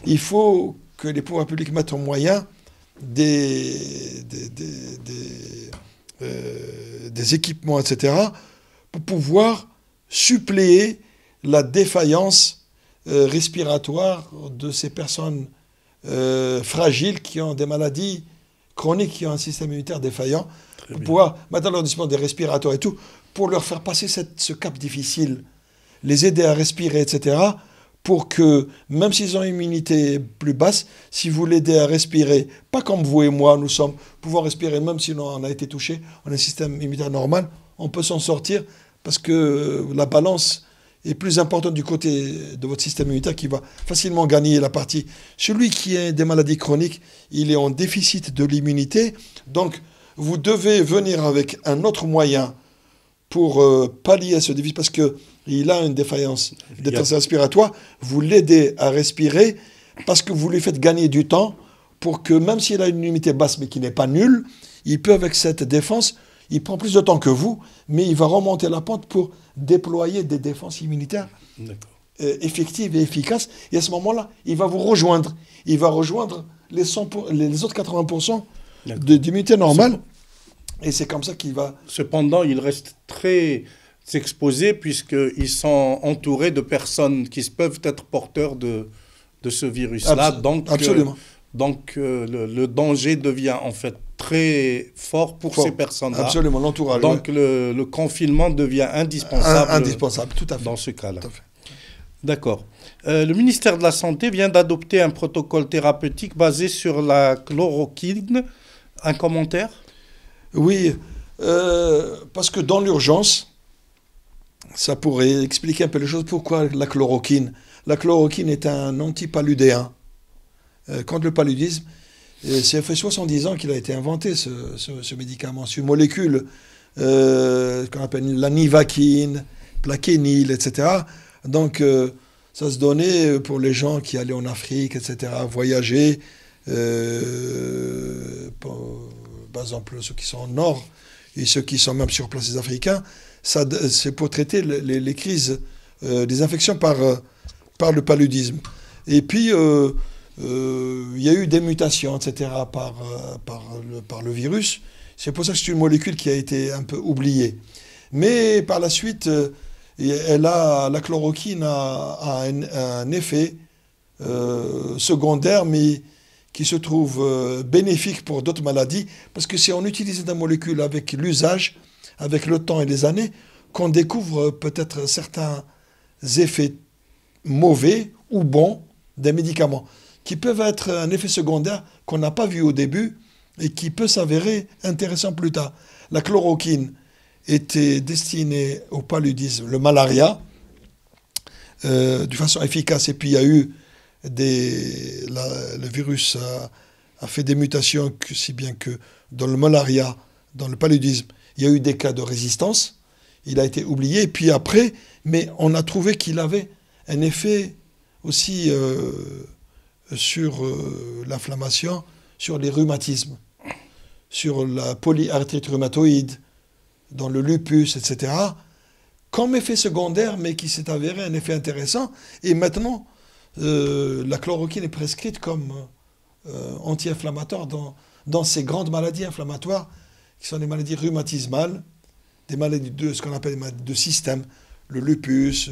Il faut que les pouvoirs publics mettent en moyen des équipements, etc., pour pouvoir suppléer la défaillance respiratoire de ces personnes fragiles qui ont des maladies chroniques, qui ont un système immunitaire défaillant, pour pouvoir mettre à leur disposition des respirateurs et tout, pour leur faire passer ce cap difficile, les aider à respirer, etc., pour que, même s'ils ont une immunité plus basse, si vous l'aidez à respirer, pas comme vous et moi, nous sommes, pouvons respirer même si on a été touché, on a un système immunitaire normal, on peut s'en sortir parce que la balance est plus importante du côté de votre système immunitaire qui va facilement gagner la partie. Celui qui a des maladies chroniques, il est en déficit de l'immunité, donc vous devez venir avec un autre moyen pour pallier ce déficit parce qu'il a une défaillance respiratoire, vous l'aidez à respirer parce que vous lui faites gagner du temps pour que même s'il a une immunité basse mais qui n'est pas nulle, il peut avec cette défense, il prend plus de temps que vous, mais il va remonter la pente pour déployer des défenses immunitaires effectives et efficaces. Et à ce moment-là, il va vous rejoindre. Il va rejoindre les autres 80% d'immunité normale. Et c'est comme ça qu'il va... Cependant, il reste très exposés puisqu'ils sont entourés de personnes qui peuvent être porteurs de ce virus-là. Absolument. Donc, le danger devient en fait très fort pour ces personnes-là. Absolument, l'entourage. Donc, le confinement devient indispensable. Indispensable, tout à fait. Dans ce cas-là. D'accord. Le ministère de la Santé vient d'adopter un protocole thérapeutique basé sur la chloroquine. Un commentaire ? Oui, parce que dans l'urgence, ça pourrait expliquer un peu les choses. Pourquoi la chloroquine ? La chloroquine est un antipaludéen. Contre le paludisme, ça fait 70 ans qu'il a été inventé, ce médicament, cette molécule qu'on appelle la nivaquine, plaquenil, etc. Donc, ça se donnait pour les gens qui allaient en Afrique, etc., voyager, par exemple ceux qui sont au nord et ceux qui sont même sur place, les Africains, c'est pour traiter les crises, des infections par le paludisme. Et puis, il y a eu des mutations, etc., par le virus. C'est pour ça que c'est une molécule qui a été un peu oubliée. Mais par la suite, la chloroquine a un effet secondaire, mais qui se trouve bénéfique pour d'autres maladies, parce que c'est en utilisant la molécule avec l'usage, avec le temps et les années, qu'on découvre peut-être certains effets mauvais ou bons des médicaments, qui peuvent être un effet secondaire qu'on n'a pas vu au début et qui peut s'avérer intéressant plus tard. La chloroquine était destinée au paludisme, le malaria, de façon efficace. Et puis il y a eu le virus a fait des mutations, si bien que dans le malaria, dans le paludisme, il y a eu des cas de résistance. Il a été oublié. Et puis après, mais on a trouvé qu'il avait un effet aussi sur l'inflammation, sur les rhumatismes, sur la polyarthrite rhumatoïde, dans le lupus, etc., comme effet secondaire, mais qui s'est avéré un effet intéressant. Et maintenant, la chloroquine est prescrite comme anti-inflammatoire dans ces grandes maladies inflammatoires, qui sont des maladies rhumatismales, des maladies de ce qu'on appelle des maladies de système, le lupus,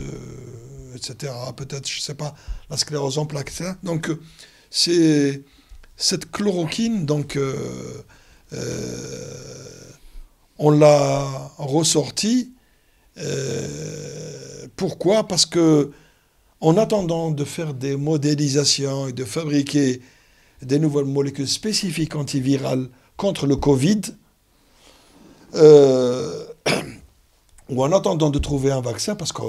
etc., peut-être, je ne sais pas, la sclérose en plaques, etc. Donc, c'est cette chloroquine, donc, on l'a ressortie. Pourquoi? Parce que, en attendant de faire des modélisations et de fabriquer des nouvelles molécules spécifiques antivirales contre le Covid, ou en attendant de trouver un vaccin, parce que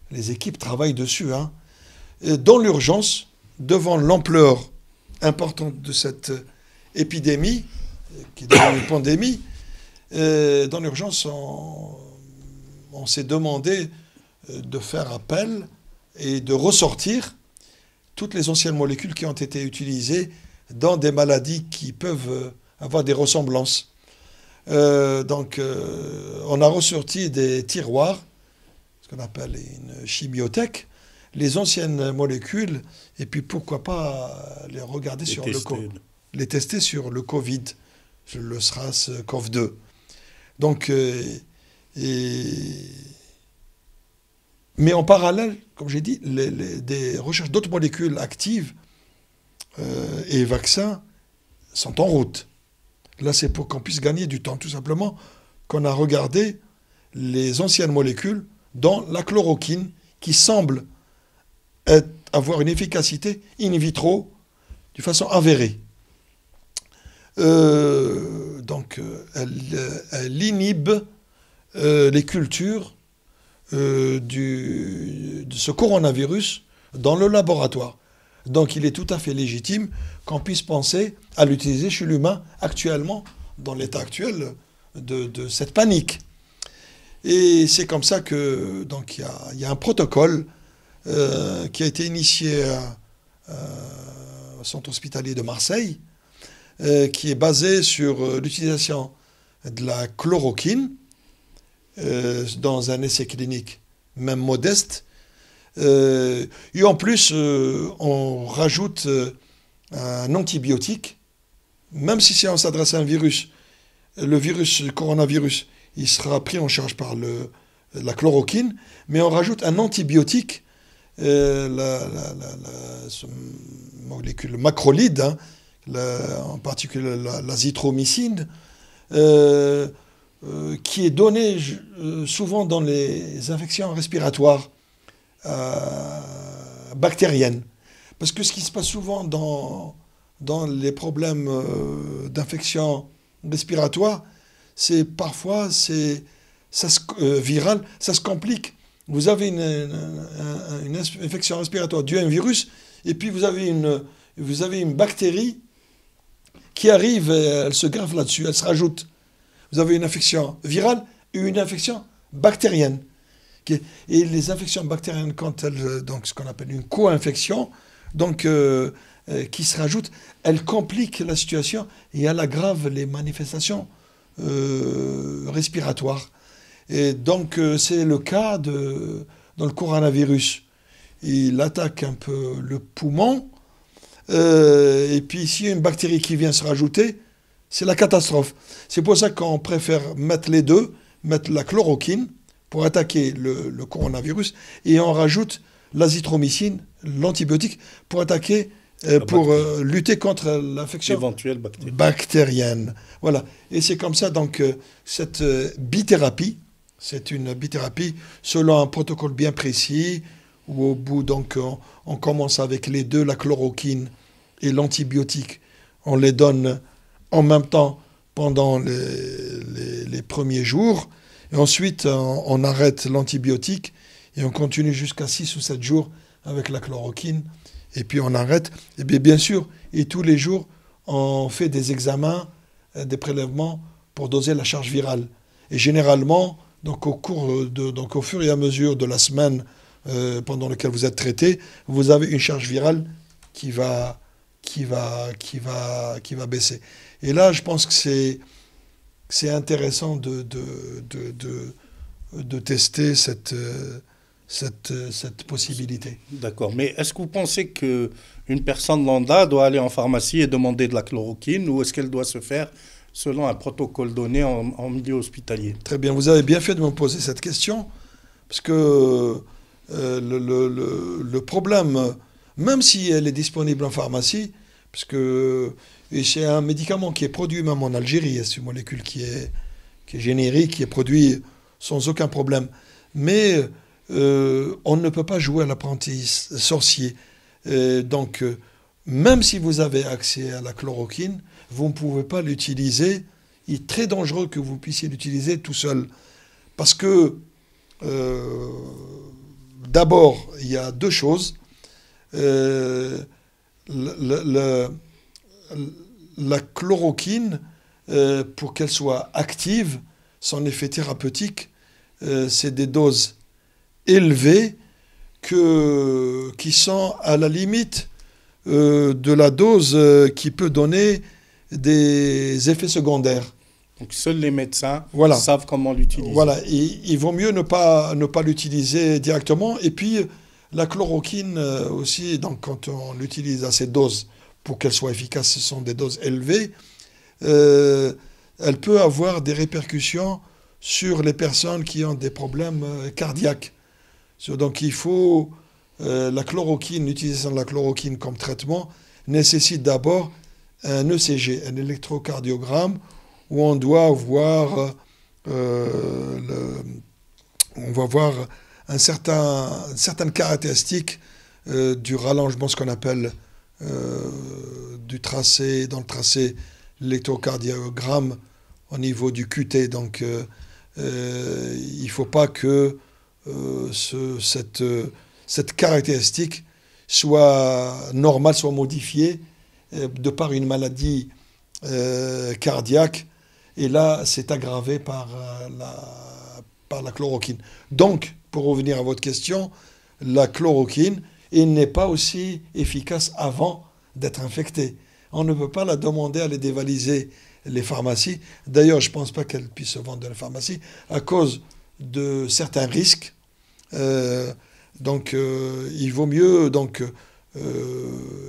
les équipes travaillent dessus, hein, et dans l'urgence, devant l'ampleur importante de cette épidémie, qui est devenue une pandémie, dans l'urgence, on s'est demandé de faire appel et de ressortir toutes les anciennes molécules qui ont été utilisées dans des maladies qui peuvent avoir des ressemblances. Donc, on a ressorti des tiroirs, ce qu'on appelle une chimiothèque, les anciennes molécules, et puis pourquoi pas les regarder sur les tester sur le Covid, le SRAS-CoV-2. Donc, mais en parallèle, comme j'ai dit, des recherches d'autres molécules actives et vaccins sont en route. Là, c'est pour qu'on puisse gagner du temps, tout simplement, qu'on a regardé les anciennes molécules, dont la chloroquine, qui semble avoir une efficacité in vitro, de façon avérée. Donc, elle inhibe les cultures de ce coronavirus dans le laboratoire. Donc il est tout à fait légitime qu'on puisse penser à l'utiliser chez l'humain actuellement, dans l'état actuel de cette panique. Et c'est comme ça que donc il y a un protocole qui a été initié au centre hospitalier de Marseille, qui est basé sur l'utilisation de la chloroquine dans un essai clinique même modeste. Et en plus, on rajoute un antibiotique, même si on s'adresse à un virus, le coronavirus, il sera pris en charge par la chloroquine, mais on rajoute un antibiotique, la molécule macrolide, hein, en particulier l'azithromycine, qui est donnée souvent dans les infections respiratoires bactériennes. Parce que ce qui se passe souvent dans les problèmes d'infection respiratoire, c'est parfois viral, ça se complique. Vous avez une infection respiratoire due à un virus, et puis vous avez une bactérie qui arrive, elle se greffe là-dessus, elle se rajoute. Vous avez une infection virale et une infection bactérienne. Et les infections bactériennes, quand elles, donc ce qu'on appelle une co-infection, donc qui se rajoute, elles compliquent la situation et elles aggravent les manifestations respiratoires. Et donc c'est le cas dans le coronavirus. Il attaque un peu le poumon, et puis s'il y a une bactérie qui vient se rajouter, c'est la catastrophe. C'est pour ça qu'on préfère mettre les deux, mettre la chloroquine pour attaquer le coronavirus, et on rajoute l'azithromycine, l'antibiotique, pour attaquer, pour lutter contre l'infection éventuelle bactérienne. Voilà. Et c'est comme ça, donc, cette bithérapie, c'est une bithérapie selon un protocole bien précis, où au bout, donc, on commence avec les deux, la chloroquine et l'antibiotique. On les donne en même temps pendant les premiers jours. Et ensuite, on arrête l'antibiotique et on continue jusqu'à 6 ou 7 jours avec la chloroquine. Et puis on arrête. Et bien sûr, et tous les jours, on fait des examens, des prélèvements pour doser la charge virale. Et généralement, donc au fur et à mesure de la semaine pendant laquelle vous êtes traité, vous avez une charge virale qui va baisser. Et là, je pense que c'est intéressant de tester cette possibilité. D'accord. Mais est-ce que vous pensez qu'une personne lambda doit aller en pharmacie et demander de la chloroquine ou est-ce qu'elle doit se faire selon un protocole donné en milieu hospitalier? Très bien, vous avez bien fait de me poser cette question, parce que le problème, même si elle est disponible en pharmacie, parce que c'est un médicament qui est produit même en Algérie, c'est une molécule qui est générique, qui est produit sans aucun problème. Mais on ne peut pas jouer à l'apprenti sorcier. Donc, même si vous avez accès à la chloroquine, vous ne pouvez pas l'utiliser. Il est très dangereux que vous puissiez l'utiliser tout seul. Parce que, d'abord, il y a deux choses. La chloroquine, pour qu'elle soit active, son effet thérapeutique, c'est des doses élevées qui sont à la limite de la dose qui peut donner des effets secondaires. Donc seuls les médecins voilà. savent comment l'utiliser. Voilà, il vaut mieux ne pas l'utiliser directement. Et puis la chloroquine aussi, donc quand on l'utilise à ces doses pour qu'elle soit efficace, ce sont des doses élevées, elle peut avoir des répercussions sur les personnes qui ont des problèmes cardiaques. Donc il faut la chloroquine, l'utilisation de la chloroquine comme traitement nécessite d'abord un ECG, un électrocardiogramme, où on doit voir on va voir certaines caractéristiques du rallongement, ce qu'on appelle du tracé, dans le tracé l'électrocardiogramme au niveau du QT. Donc il ne faut pas que cette caractéristique soit normale, soit modifiée de par une maladie cardiaque. Et là, c'est aggravé par la chloroquine. Donc, pour revenir à votre question, la chloroquine, elle n'est pas aussi efficace avant d'être infectée. On ne peut pas la demander à les dévaliser les pharmacies. D'ailleurs, je ne pense pas qu'elle puisse se vendre dans les pharmacies à cause de certains risques. Donc, il vaut mieux...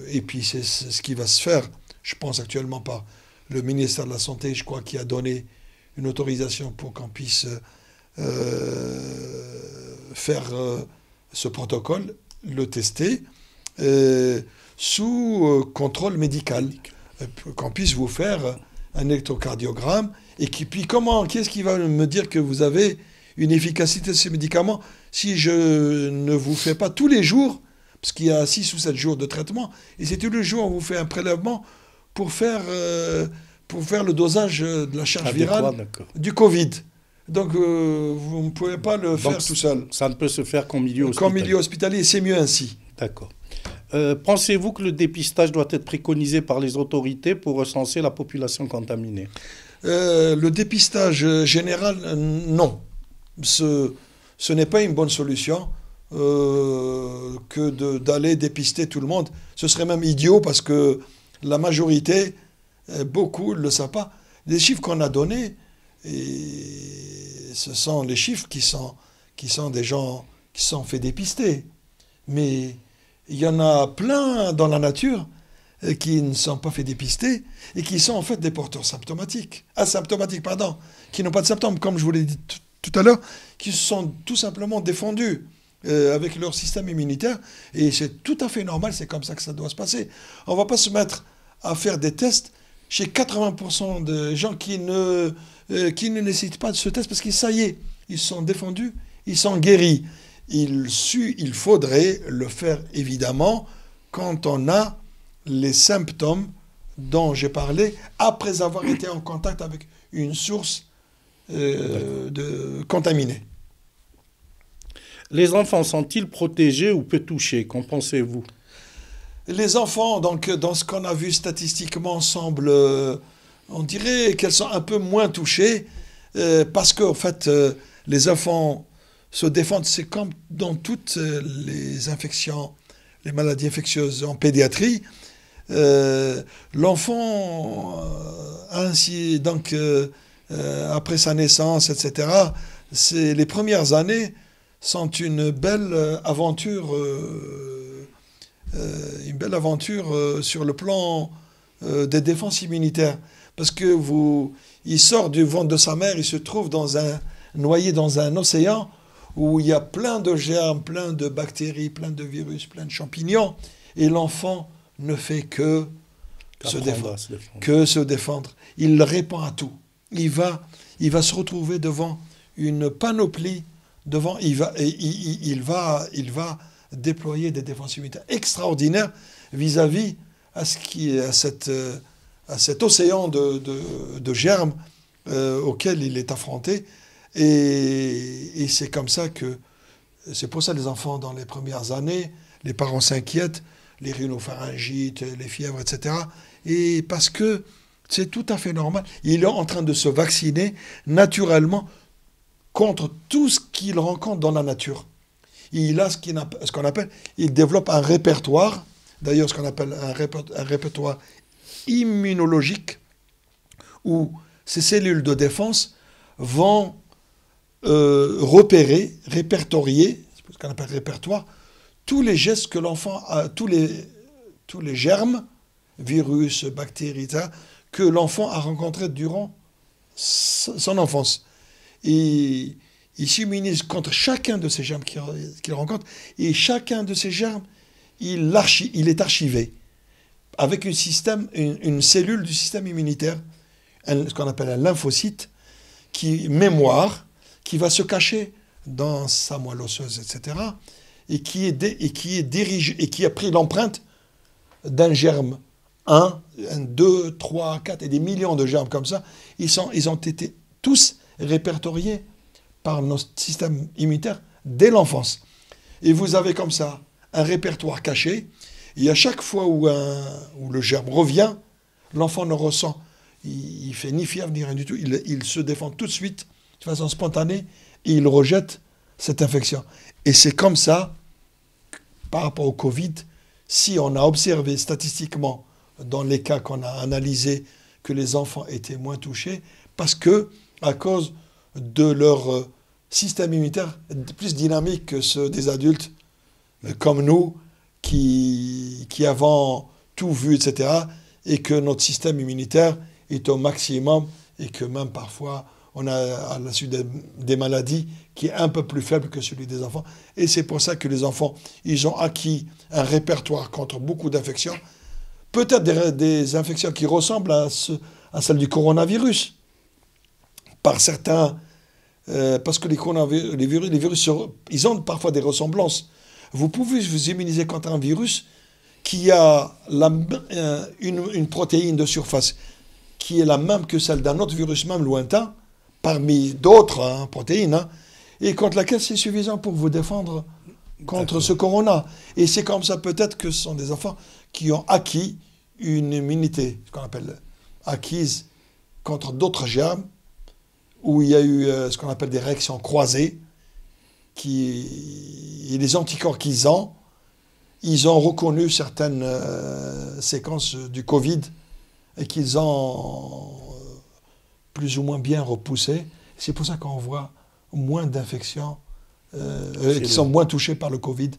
et puis, c'est ce qui va se faire, je pense actuellement par le ministère de la Santé, je crois, qui a donné une autorisation pour qu'on puisse faire ce protocole, le tester, sous contrôle médical, qu'on puisse vous faire un électrocardiogramme, et puis qu'est-ce qui va me dire que vous avez une efficacité de ce médicament si je ne vous fais pas tous les jours, parce qu'il y a 6 ou 7 jours de traitement, et c'est tous les jours on vous fait un prélèvement pour faire le dosage de la charge virale du Covid. Donc, vous ne pouvez pas le faire tout seul. Ça ne peut se faire qu'en milieu hospitalier. Qu'en milieu hospitalier, c'est mieux ainsi. D'accord. Pensez-vous que le dépistage doit être préconisé par les autorités pour recenser la population contaminée? Le dépistage général, non. Ce n'est pas une bonne solution que d'aller dépister tout le monde. Ce serait même idiot parce que la majorité, beaucoup ne le savent pas. Les chiffres qu'on a donnés, ce sont les chiffres qui sont des gens qui sont fait dépister. Mais il y en a plein dans la nature qui ne sont pas fait dépister et qui sont en fait des porteurs asymptomatiques, qui n'ont pas de symptômes, comme je vous l'ai dit tout à l'heure, qui se sont tout simplement défendus avec leur système immunitaire. Et c'est tout à fait normal, c'est comme ça que ça doit se passer. On ne va pas se mettre à faire des tests chez 80% de gens qui ne nécessitent pas de ce test parce que ça y est, ils sont défendus, ils sont guéris. Il faudrait le faire évidemment quand on a les symptômes dont j'ai parlé après avoir été en contact avec une source contaminée. Les enfants sont-ils protégés ou peu touchés? Qu'en pensez-vous? Les enfants, donc, dans ce qu'on a vu statistiquement, on dirait qu'elles sont un peu moins touchées parce qu'en fait, les enfants se défendent. C'est comme dans toutes les infections, les maladies infectieuses en pédiatrie. L'enfant a ainsi donc après sa naissance, etc., les premières années sont une belle aventure, sur le plan des défenses immunitaires. Parce que il sort du ventre de sa mère, il se trouve noyé dans un océan où il y a plein de germes, plein de bactéries, plein de virus, plein de champignons, et l'enfant ne fait que se défendre. Il répond à tout. Il va se retrouver devant une panoplie, il va déployer des défenses immunitaires extraordinaires vis-à-vis à cet océan de germes auquel il est affronté. Et c'est comme ça c'est pour ça les enfants, dans les premières années, les parents s'inquiètent, les rhinopharyngites, les fièvres, etc. Et parce que c'est tout à fait normal. Il est en train de se vacciner naturellement contre tout ce qu'il rencontre dans la nature. Il a ce qu'on appelle, il développe un répertoire, d'ailleurs ce qu'on appelle un répertoire immunologique, où ces cellules de défense vont répertorier, ce qu'on appelle répertoire, tous les gestes que l'enfant a, tous les germes, virus, bactéries, etc., que l'enfant a rencontrés durant son enfance. Et il s'immunise contre chacun de ces germes qu'il rencontre, et chacun de ces germes, il est archivé avec une cellule du système immunitaire, ce qu'on appelle un lymphocyte, mémoire, qui va se cacher dans sa moelle osseuse, etc., et qui est dirigé, et qui a pris l'empreinte d'un germe. 1, 2, 3, 4, et des millions de germes comme ça, ils ont été tous répertoriés par notre système immunitaire dès l'enfance. Et vous avez comme ça un répertoire caché, et à chaque fois où le germe revient, l'enfant ne ressent, il fait ni fièvre ni rien du tout, il se défend tout de suite, de façon spontanée, et il rejette cette infection. Et c'est comme ça, par rapport au Covid, si on a observé statistiquement, dans les cas qu'on a analysés, que les enfants étaient moins touchés, parce que, à cause de leur système immunitaire plus dynamique que ceux des adultes, comme nous, qui avons tout vu, etc., et que notre système immunitaire est au maximum, et que même parfois, on a à la suite des maladies qui est un peu plus faible que celui des enfants. Et c'est pour ça que les enfants, ils ont acquis un répertoire contre beaucoup d'infections, peut-être des infections qui ressemblent à celles du coronavirus, par certains, parce que les virus, ils ont parfois des ressemblances. Vous pouvez vous immuniser contre un virus qui a une protéine de surface qui est la même que celle d'un autre virus, même lointain, parmi d'autres protéines, et contre laquelle c'est suffisant pour vous défendre contre ce corona. Et c'est comme ça peut-être que ce sont des enfants qui ont acquis une immunité, ce qu'on appelle acquise contre d'autres germes, où il y a eu ce qu'on appelle des réactions croisées, et les anticorps qu'ils ont, ils ont reconnu certaines séquences du Covid et qu'ils ont plus ou moins bien repoussées. C'est pour ça qu'on voit moins d'infections, qui sont moins touchés par le Covid,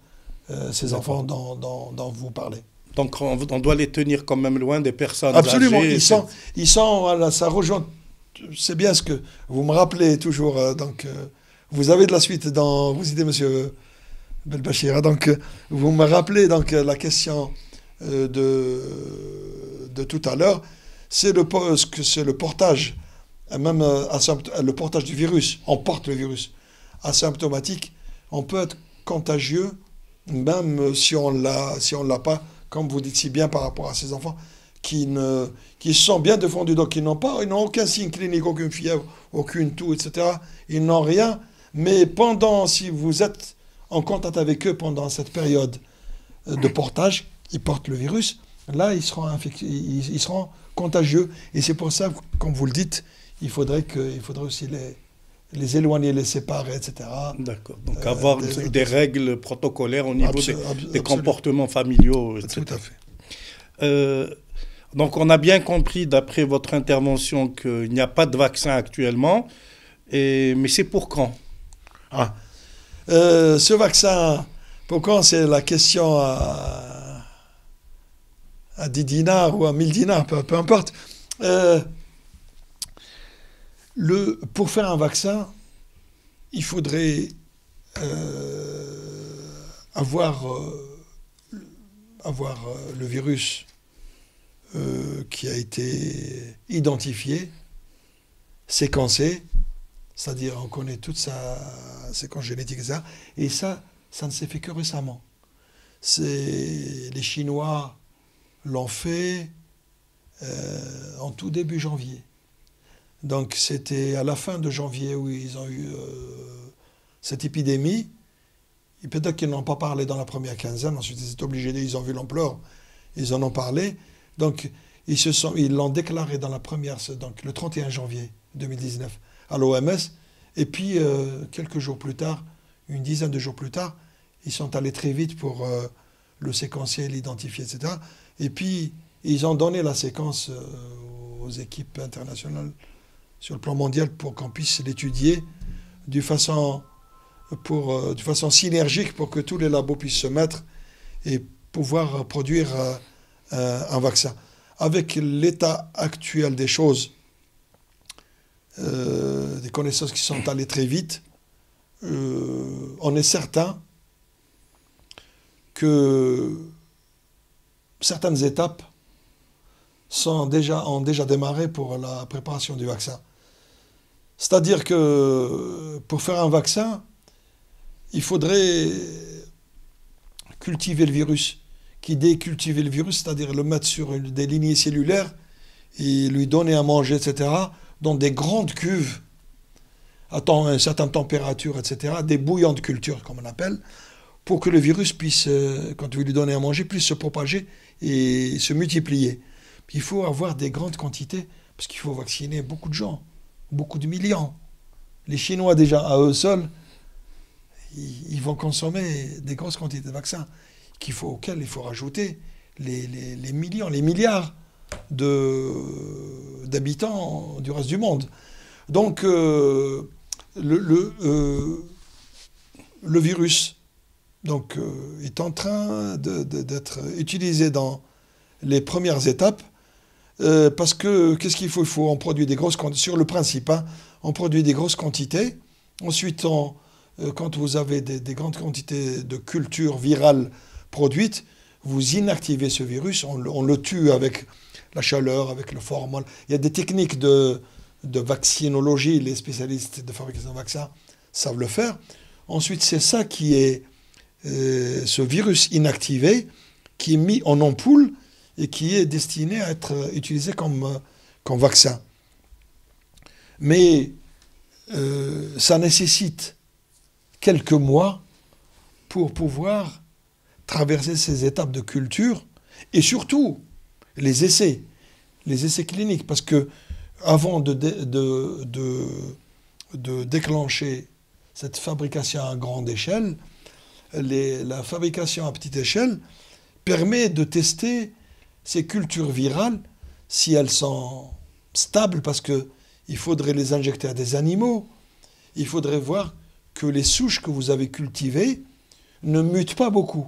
ces enfants dont vous parlez. Donc on doit les tenir quand même loin des personnes Absolument, âgées. ils sont voilà, ça rejoint, c'est bien ce que vous me rappelez toujours, donc vous avez de la suite dans vos idées, monsieur Belbachir, donc vous me rappelez donc la question de tout à l'heure, c'est le portage, même le portage du virus, on porte le virus asymptomatique, on peut être contagieux, même si on l'a pas, comme vous dites si bien par rapport à ces enfants qui se sont bien défendus, donc ils n'ont aucun signe clinique, aucune fièvre, aucune toux, etc. Ils n'ont rien, mais si vous êtes en contact avec eux pendant cette période de portage, ils portent le virus, là ils seront infectés, ils seront contagieux, et c'est pour ça, comme vous le dites, il faudrait aussi les éloigner, les séparer, etc. D'accord. Donc avoir des règles protocolaires au niveau des comportements familiaux, etc. Tout à fait. Donc on a bien compris d'après votre intervention qu'il n'y a pas de vaccin actuellement, mais c'est pour quand? Ah. Ce vaccin, pour quand c'est la question à 10 dinars ou à 1000 dinars, peu importe. Pour faire un vaccin, il faudrait avoir le virus qui a été identifié, séquencé, c'est-à-dire on connaît toute sa séquence génétique et ça ne s'est fait que récemment. Les Chinois l'ont fait en tout début janvier. Donc c'était à la fin de janvier où ils ont eu cette épidémie. Et peut-être qu'ils n'ont pas parlé dans la première quinzaine, ensuite ils étaient obligés, ils ont vu l'ampleur, ils en ont parlé. Donc ils l'ont déclaré dans la première, donc le 31 janvier 2019 à l'OMS. Et puis quelques jours plus tard, une dizaine de jours plus tard, ils sont allés très vite pour le séquencer, l'identifier, etc. Et puis ils ont donné la séquence aux équipes internationales sur le plan mondial pour qu'on puisse l'étudier de façon synergique pour que tous les labos puissent se mettre et pouvoir produire un vaccin. Avec l'état actuel des choses, des connaissances qui sont allées très vite, on est certain que certaines étapes ont déjà démarré pour la préparation du vaccin. C'est-à-dire que pour faire un vaccin, il faudrait cultiver le virus. Qui dit cultiver le virus, c'est-à-dire le mettre sur des lignées cellulaires et lui donner à manger, etc., dans des grandes cuves, à une certaine température, etc., des bouillons de culture, comme on appelle, pour que le virus puisse, quand vous lui donnez à manger, puisse se propager et se multiplier. Puis il faut avoir des grandes quantités, parce qu'il faut vacciner beaucoup de gens, beaucoup de millions. Les Chinois, déjà, à eux seuls, ils vont consommer des grosses quantités de vaccins auxquels il faut rajouter les millions, les milliards d'habitants du reste du monde. Donc, le virus est en train d'être utilisé dans les premières étapes parce que, qu'est-ce qu'il faut? On produit des grosses quantités, sur le principe, hein, on produit des grosses quantités. Ensuite, quand vous avez des grandes quantités de cultures virales produites, vous inactivez ce virus, on le tue avec la chaleur, avec le formol. Il y a des techniques de vaccinologie, les spécialistes de fabrication de vaccins savent le faire. Ensuite, c'est ça qui est ce virus inactivé, qui est mis en ampoule et qui est destiné à être utilisé comme vaccin. Mais ça nécessite quelques mois pour pouvoir traverser ces étapes de culture et surtout les essais cliniques, parce que avant de déclencher cette fabrication à grande échelle, la fabrication à petite échelle permet de tester ces cultures virales si elles sont stables, parce qu'il faudrait les injecter à des animaux, il faudrait voir que les souches que vous avez cultivées ne mutent pas beaucoup,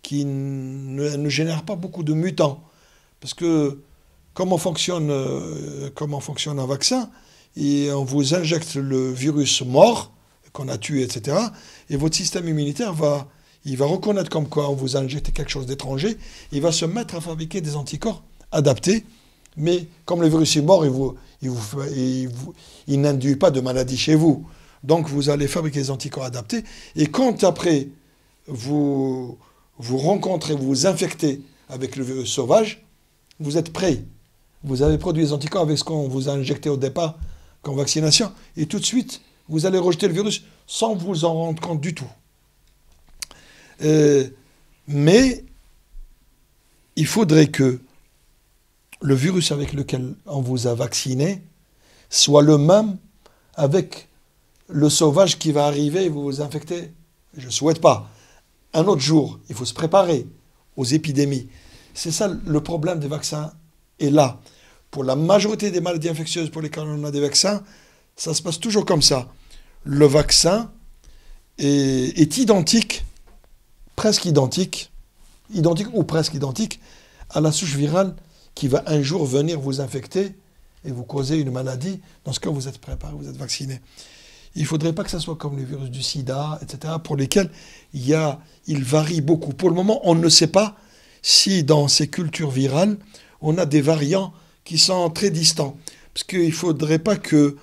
qui ne génèrent pas beaucoup de mutants. Parce que comment fonctionne un vaccin? Et on vous injecte le virus mort, qu'on a tué, etc. Et votre système immunitaire va reconnaître comme quoi on vous a injecté quelque chose d'étranger, il va se mettre à fabriquer des anticorps adaptés. Mais comme le virus est mort, il n'induit pas de maladie chez vous. Donc vous allez fabriquer des anticorps adaptés. Et quand après vous rencontrez, vous vous infectez avec le virus sauvage, vous êtes prêt. Vous avez produit des anticorps avec ce qu'on vous a injecté au départ comme vaccination. Et tout de suite, vous allez rejeter le virus sans vous en rendre compte du tout. Mais il faudrait que le virus avec lequel on vous a vacciné soit le même avec le sauvage qui va arriver et vous infecter. Je ne souhaite pas. Un autre jour, il faut se préparer aux épidémies. C'est ça le problème des vaccins Et là, pour la majorité des maladies infectieuses pour lesquelles on a des vaccins, ça se passe toujours comme ça. Le vaccin est identique, presque identique ou presque identique à la souche virale qui va un jour venir vous infecter et vous causer une maladie. Dans ce cas, vous êtes préparé, vous êtes vacciné. Il ne faudrait pas que ça soit comme le virus du sida, etc., pour lesquels il varie beaucoup. Pour le moment, on ne sait pas si dans ces cultures virales, on a des variants qui sont très distants. Parce qu'il ne faudrait pas que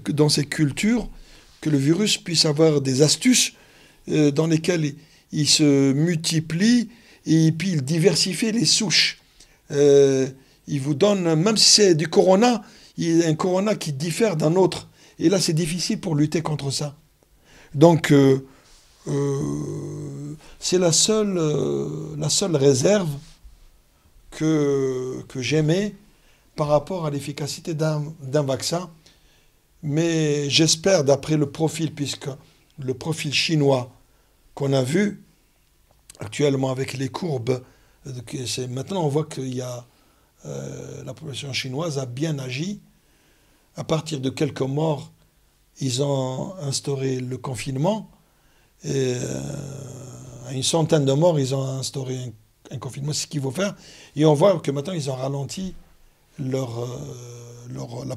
dans ces cultures, que le virus puisse avoir des astuces dans lesquelles il se multiplie et puis il diversifie les souches. Il vous donne, même si c'est du corona, il y a un corona qui diffère d'un autre. Et là, c'est difficile pour lutter contre ça. Donc, c'est la seule réserve que j'aimais par rapport à l'efficacité d'un vaccin. Mais j'espère, d'après le profil, puisque le profil chinois qu'on a vu actuellement avec les courbes, maintenant on voit qu'il y a la population chinoise a bien agi. À partir de quelques morts, ils ont instauré le confinement. Et à une centaine de morts, ils ont instauré un confinement, c'est ce qu'il faut faire. Et on voit que maintenant, ils ont ralenti la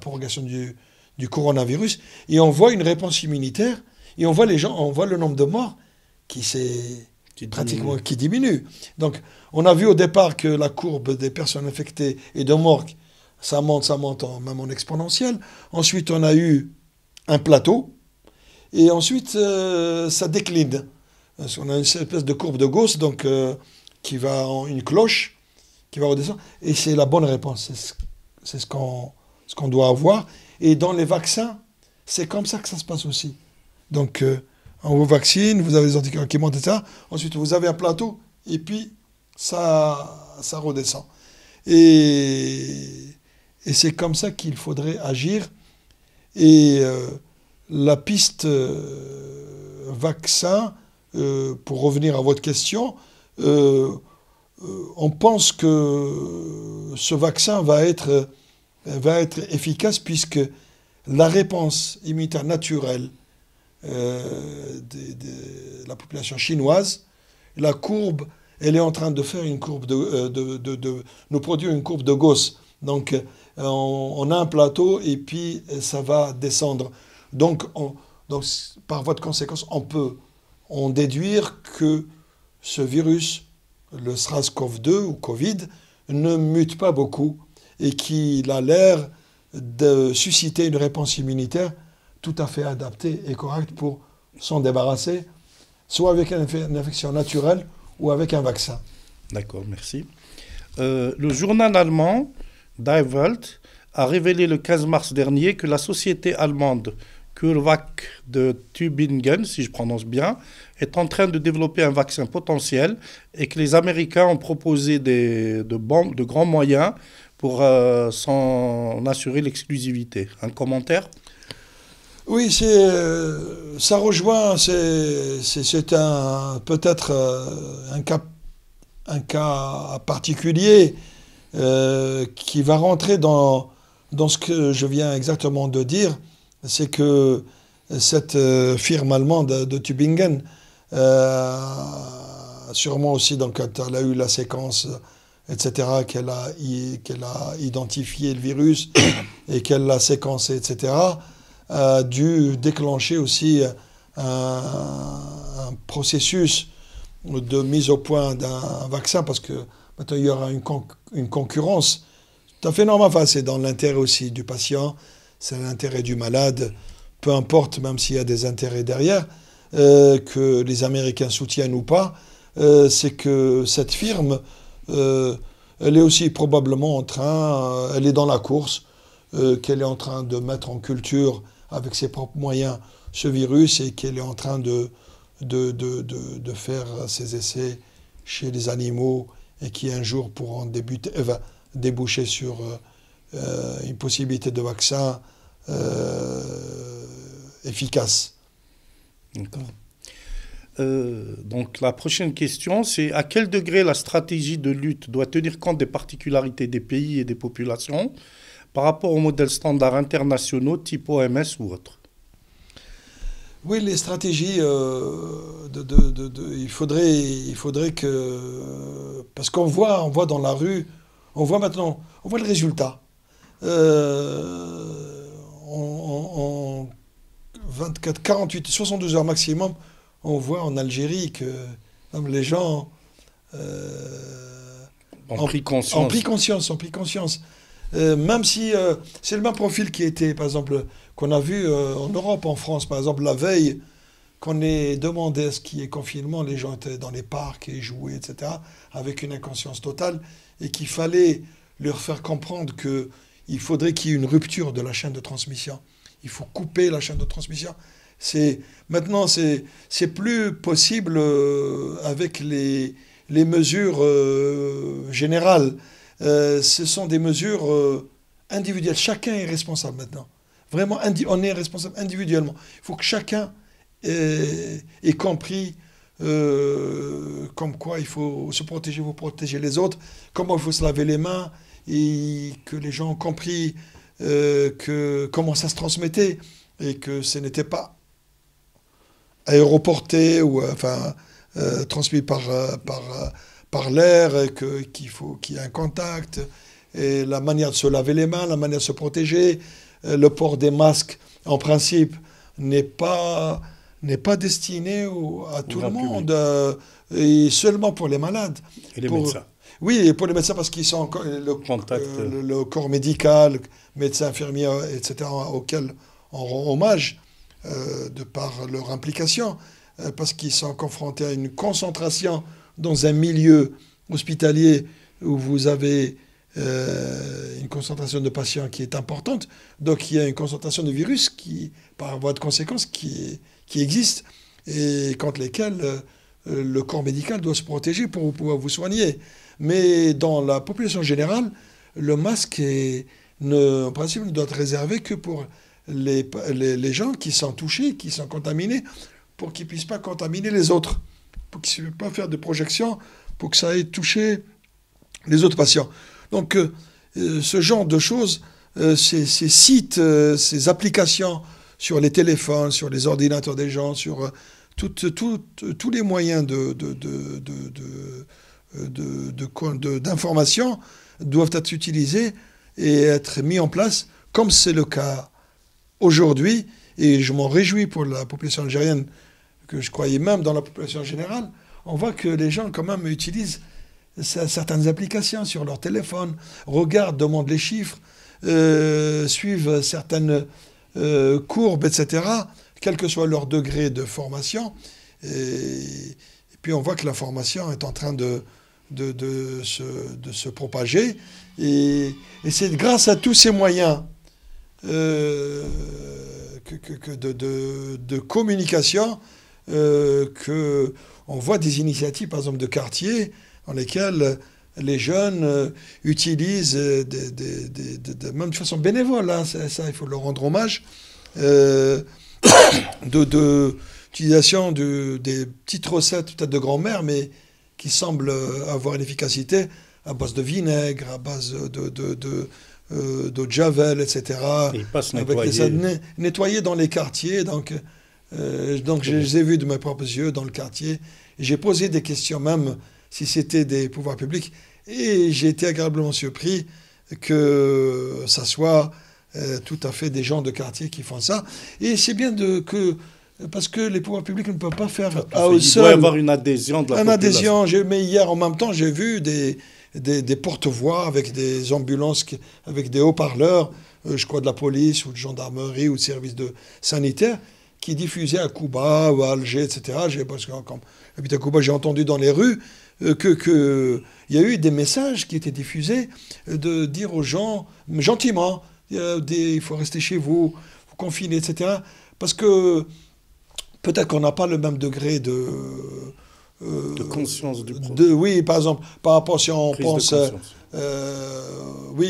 propagation du coronavirus. Et on voit une réponse immunitaire. Et on voit on voit le nombre de morts qui diminue. Donc, on a vu au départ que la courbe des personnes infectées et de morts, ça monte même en exponentiel. Ensuite, on a eu un plateau. Et ensuite, ça décline. On a une espèce de courbe de Gauss, donc, qui va en une cloche, qui va redescendre. Et c'est la bonne réponse. C'est ce qu'on doit avoir. Et dans les vaccins, c'est comme ça que ça se passe aussi. Donc, on vous vaccine, vous avez les anticorps qui montent, etc. Ensuite, vous avez un plateau, et puis ça redescend. Et c'est comme ça qu'il faudrait agir. Et la piste vaccin, pour revenir à votre question, on pense que ce vaccin va être efficace puisque la réponse immunitaire naturelle de la population chinoise, la courbe, elle est en train de faire une courbe de nous produire une courbe de Gauss. Donc, on a un plateau et puis ça va descendre. Donc, par voie de conséquence, on peut en déduire que ce virus, le SARS-CoV-2 ou Covid, ne mute pas beaucoup et qu'il a l'air de susciter une réponse immunitaire tout à fait adaptée et correcte pour s'en débarrasser, soit avec une infection naturelle ou avec un vaccin. D'accord, merci. Le journal allemand Die Welt a révélé le 15 mars dernier que la société allemande CureVac de Tübingen, si je prononce bien, est en train de développer un vaccin potentiel et que les Américains ont proposé de grands moyens pour s'en assurer l'exclusivité. Un commentaire ? Oui, ça rejoint, c'est peut-être un cas particulier qui va rentrer dans ce que je viens exactement de dire. C'est que cette firme allemande de Tübingen, sûrement aussi donc, quand elle a eu la séquence, etc., qu'elle a identifié le virus et qu'elle l'a séquencé, etc., a dû déclencher aussi un processus de mise au point d'un vaccin parce que maintenant il y aura une concurrence tout à fait normale. Enfin, c'est dans l'intérêt aussi du patient, c'est l'intérêt du malade, peu importe, même s'il y a des intérêts derrière, que les Américains soutiennent ou pas, c'est que cette firme, elle est aussi probablement en train, elle est dans la course, qu'elle est en train de mettre en culture avec ses propres moyens ce virus et qu'elle est en train de faire ses essais chez les animaux et qui un jour pourront déboucher sur une possibilité de vaccin efficace. D'accord. Donc la prochaine question, c'est à quel degré la stratégie de lutte doit tenir compte des particularités des pays et des populations par rapport aux modèles standards internationaux type OMS ou autres? Oui, les stratégies, il faudrait que... Parce on voit dans la rue, on voit le résultat. En 24, 48, 72 heures maximum, on voit en Algérie que les gens On pris ont conscience. pris conscience, ont pris conscience. Même si c'est le même profil qui était, par exemple, qu'on a vu en Europe, en France, par exemple, la veille, qu'on ait demandé à ce qu'il y ait confinement, les gens étaient dans les parcs et jouaient, etc., avec une inconscience totale, et qu'il fallait leur faire comprendre qu'il faudrait qu'il y ait une rupture de la chaîne de transmission. Il faut couper la chaîne de transmission. Maintenant, c'est plus possible avec les mesures générales. Ce sont des mesures individuelles. Chacun est responsable maintenant. Vraiment, on est responsable individuellement. Il faut que chacun ait compris comme quoi il faut se protéger, vous protéger les autres, comment il faut se laver les mains, et que les gens ont compris comment ça se transmettait, et que ce n'était pas aéroporté ou transmis par l'air, et qu'il faut qu'il y ait un contact, et la manière de se laver les mains, la manière de se protéger, le port des masques, en principe, n'est pas destiné à tout le monde, et seulement pour les malades. Et les médecins. Oui, et pour les médecins, parce qu'ils sont le corps médical, médecins, infirmiers, etc., auxquels on rend hommage de par leur implication, parce qu'ils sont confrontés à une concentration dans un milieu hospitalier où vous avez une concentration de patients qui est importante. Donc il y a une concentration de virus qui, par voie de conséquence, qui existe, et contre lesquels le corps médical doit se protéger pour pouvoir vous soigner. Mais dans la population générale, le masque en principe ne doit être réservé que pour les gens qui sont touchés, qui sont contaminés, pour qu'ils ne puissent pas contaminer les autres, pour qu'ils ne puissent pas faire de projection, pour que ça aille toucher les autres patients. Donc ce genre de choses, ces sites, ces applications sur les téléphones, sur les ordinateurs des gens, sur tous les moyens d'information doivent être utilisés et être mis en place, comme c'est le cas aujourd'hui, et je m'en réjouis pour la population algérienne, que je croyais même dans la population générale. On voit que les gens quand même utilisent certaines applications sur leur téléphone, regardent, demandent les chiffres, suivent certaines courbes, etc., quel que soit leur degré de formation. Et puis on voit que la formation est en train de se propager. Et c'est grâce à tous ces moyens de communication qu'on voit des initiatives, par exemple, de quartier, dans lesquelles les jeunes utilisent, même de façon bénévole, hein, ça il faut leur rendre hommage, d'utilisation des petites recettes, peut-être de grand-mère, mais qui semblent avoir une efficacité à base de vinaigre, à base d'eau de javel, etc. Et ils passent nettoyer dans les quartiers. Donc je les ai vus de mes propres yeux dans le quartier. Et j'ai posé des questions, même si c'était des pouvoirs publics. Et j'ai été agréablement surpris que ça soit tout à fait des gens de quartier qui font ça. Et c'est bien parce que les pouvoirs publics ne peuvent pas faire à eux seuls. Il doit y avoir une adhésion de la population. Mais hier, en même temps, j'ai vu des porte-voix avec des ambulances, avec des haut-parleurs, je crois de la police ou de gendarmerie ou de services sanitaires, qui diffusaient à Cuba ou à Alger, etc. Parce que quand j'habite à Cuba, j'ai entendu dans les rues qu'il y a eu des messages qui étaient diffusés de dire aux gens, gentiment, il faut rester chez vous, vous confiner, etc. Parce que peut-être qu'on n'a pas le même degré de conscience du problème. Oui, par exemple, par rapport, si on pense,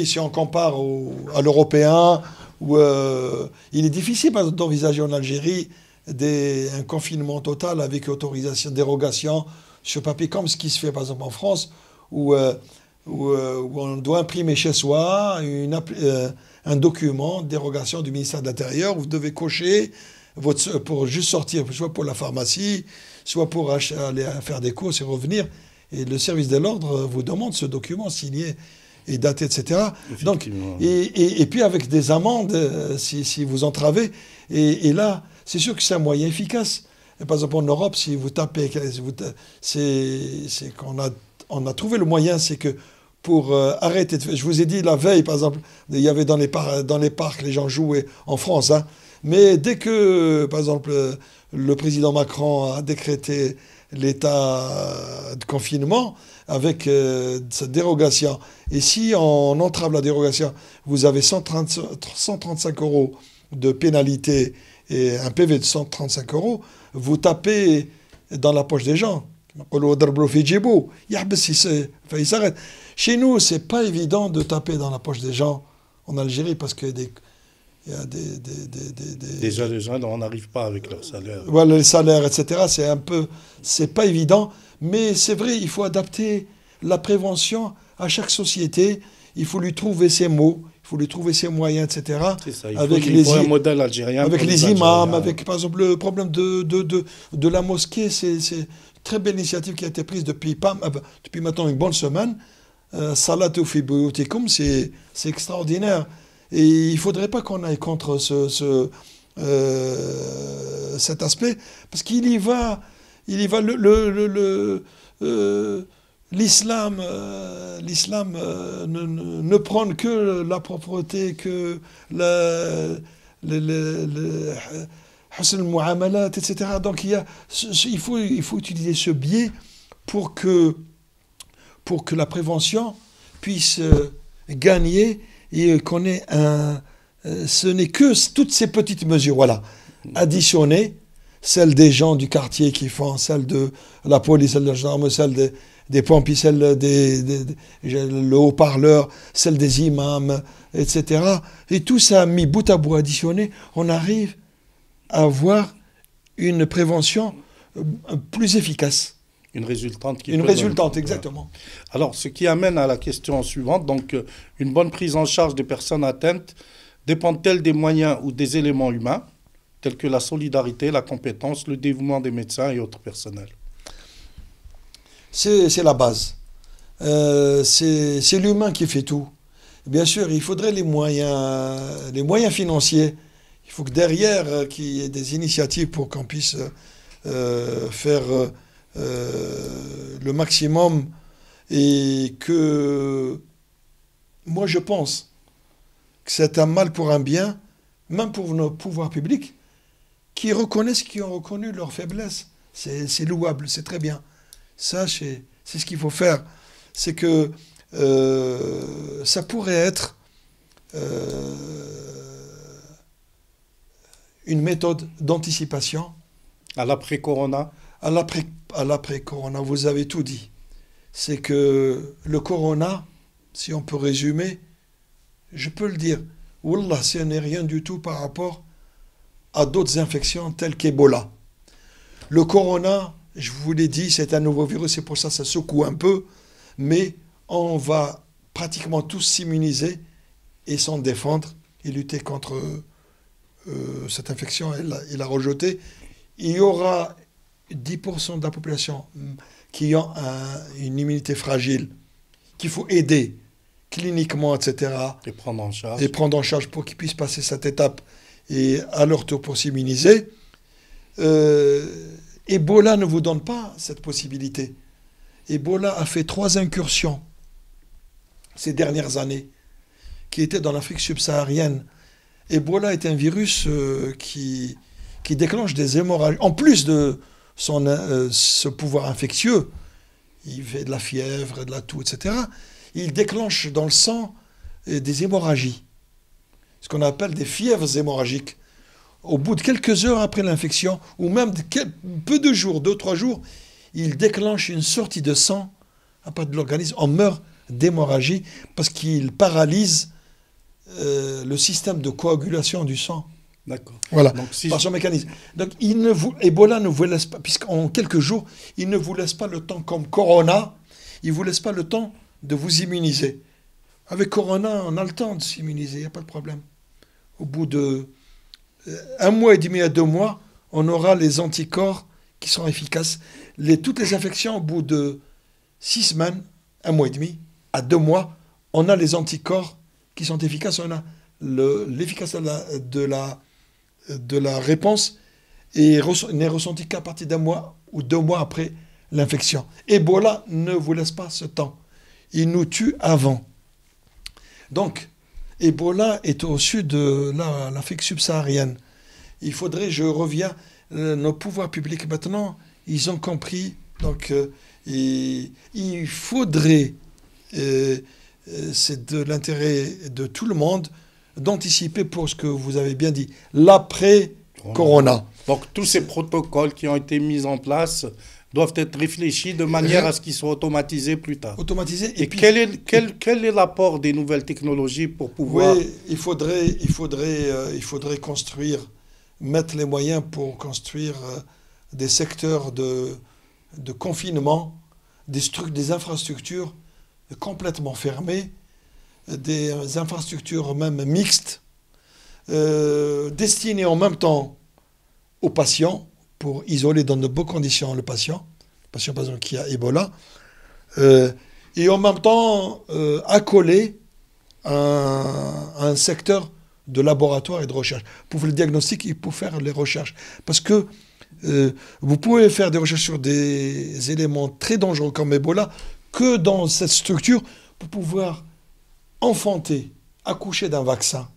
si on compare à l'européen, où il est difficile d'envisager en Algérie un confinement total avec autorisation, dérogation sur papier, comme ce qui se fait par exemple en France, où on doit imprimer chez soi un document, dérogation du ministère de l'Intérieur, vous devez cocher pour juste sortir, soit pour la pharmacie, soit pour aller faire des courses et revenir. Et le service de l'ordre vous demande ce document signé et daté, etc. Donc, et puis avec des amendes, si vous entravez. Et là, c'est sûr que c'est un moyen efficace. Et par exemple, en Europe, si vous tapez, c'est qu'on a trouvé le moyen, c'est que pour arrêter je vous ai dit la veille, par exemple, il y avait dans les parcs, les gens jouaient en France, hein, mais dès que, par exemple, le président Macron a décrété l'état de confinement avec cette dérogation, et si on entrave la dérogation, vous avez 135 € de pénalité et un PV de 135 €, vous tapez dans la poche des gens. Il s'arrête. Chez nous, c'est pas évident de taper dans la poche des gens en Algérie parce que il y a déjà les gens, on n'arrive pas avec leur salaire. Voilà, les salaires, etc. C'est pas évident, mais c'est vrai, il faut adapter la prévention à chaque société. Il faut lui trouver ses mots, il faut lui trouver ses moyens, etc. C'est ça, il faut un modèle algérien. Avec les imams, avec par exemple le problème de la mosquée, c'est une très belle initiative qui a été prise depuis maintenant une bonne semaine. Salatu fi buyutikum, c'est extraordinaire. Et il ne faudrait pas qu'on aille contre cet aspect, parce qu'il y va l'islam ne prône que la propreté, que husn al-mu'amalat, etc. Donc il faut utiliser ce biais pour que la prévention puisse gagner et qu'on ait ce n'est que toutes ces petites mesures, voilà, additionnées, celles des gens du quartier qui font, celles de la police, celles de la gendarmerie, celles des pompiers, celles le haut-parleur, celles des imams, etc. Et tout ça mis bout à bout additionné, on arrive à avoir une prévention plus efficace. Une résultante. Exactement. Alors, ce qui amène à la question suivante. Donc, une bonne prise en charge des personnes atteintes dépend-elle des moyens ou des éléments humains, tels que la solidarité, la compétence, le dévouement des médecins et autres personnels? C'est la base. C'est l'humain qui fait tout. Bien sûr, il faudrait les moyens financiers. Il faut que derrière, qu'il y ait des initiatives pour qu'on puisse faire le maximum, et que moi je pense que c'est un mal pour un bien, même pour nos pouvoirs publics, qui reconnaissent, qui ont reconnu leur faiblesse. C'est louable, c'est très bien. Ça, c'est ce qu'il faut faire. C'est que ça pourrait être une méthode d'anticipation. À l'après-corona? À l'après-corona, vous avez tout dit. C'est que le corona, si on peut résumer, je peux le dire, wallah, ce n'est rien du tout par rapport à d'autres infections telles qu'Ebola. Le corona, je vous l'ai dit, c'est un nouveau virus, c'est pour ça que ça secoue un peu, mais on va pratiquement tous s'immuniser et s'en défendre et lutter contre cette infection et la rejeter. Il y aura 10% de la population qui ont une immunité fragile, qu'il faut aider cliniquement, etc. Et prendre en charge. Pour qu'ils puissent passer cette étape et à leur tour pour s'immuniser. Ebola ne vous donne pas cette possibilité. Ebola a fait 3 incursions ces dernières années, qui étaient dans l'Afrique subsaharienne. Ebola est un virus qui déclenche des hémorragies. En plus de ce pouvoir infectieux, il fait de la fièvre, de la toux, etc. Il déclenche dans le sang des hémorragies, ce qu'on appelle des fièvres hémorragiques. Au bout de quelques heures après l'infection, ou même peu de jours, 2-3 jours, il déclenche une sortie de sang à partir de l'organisme. On meurt d'hémorragie parce qu'il paralyse le système de coagulation du sang. D'accord. Voilà, Donc, si par son mécanisme. Donc, Ebola ne vous laisse pas, puisqu'en quelques jours, il ne vous laisse pas le temps, comme Corona, il ne vous laisse pas le temps de vous immuniser. Avec Corona, on a le temps de s'immuniser, il n'y a pas de problème. Au bout de 1 mois et demi à 2 mois, on aura les anticorps qui sont efficaces. Toutes les infections, au bout de 6 semaines, 1 mois et demi à 2 mois, on a les anticorps qui sont efficaces. On a l'efficacité de la réponse et n'est ressentie qu'à partir d'1 mois ou 2 mois après l'infection. Ebola ne vous laisse pas ce temps. Il nous tue avant. Donc, Ebola est au sud de l'Afrique subsaharienne. Il faudrait, je reviens, nos pouvoirs publics maintenant, ils ont compris. Donc, il faudrait, c'est de l'intérêt de tout le monde, d'anticiper pour ce que vous avez bien dit, l'après-Corona. Donc tous ces protocoles qui ont été mis en place doivent être réfléchis de manière à ce qu'ils soient automatisés plus tard. Automatisés. Et quel est l'apport des nouvelles technologies pour pouvoir... Oui, il faudrait construire, mettre les moyens pour construire des secteurs de confinement, des infrastructures complètement fermées, des infrastructures même mixtes, destinées en même temps aux patients, pour isoler dans de bonnes conditions le patient par exemple qui a Ebola, et en même temps accolé à un secteur de laboratoire et de recherche. Pour le diagnostic et pour faire les recherches. Parce que vous pouvez faire des recherches sur des éléments très dangereux comme Ebola que dans cette structure pour pouvoir enfanter, accoucher d'un vaccin,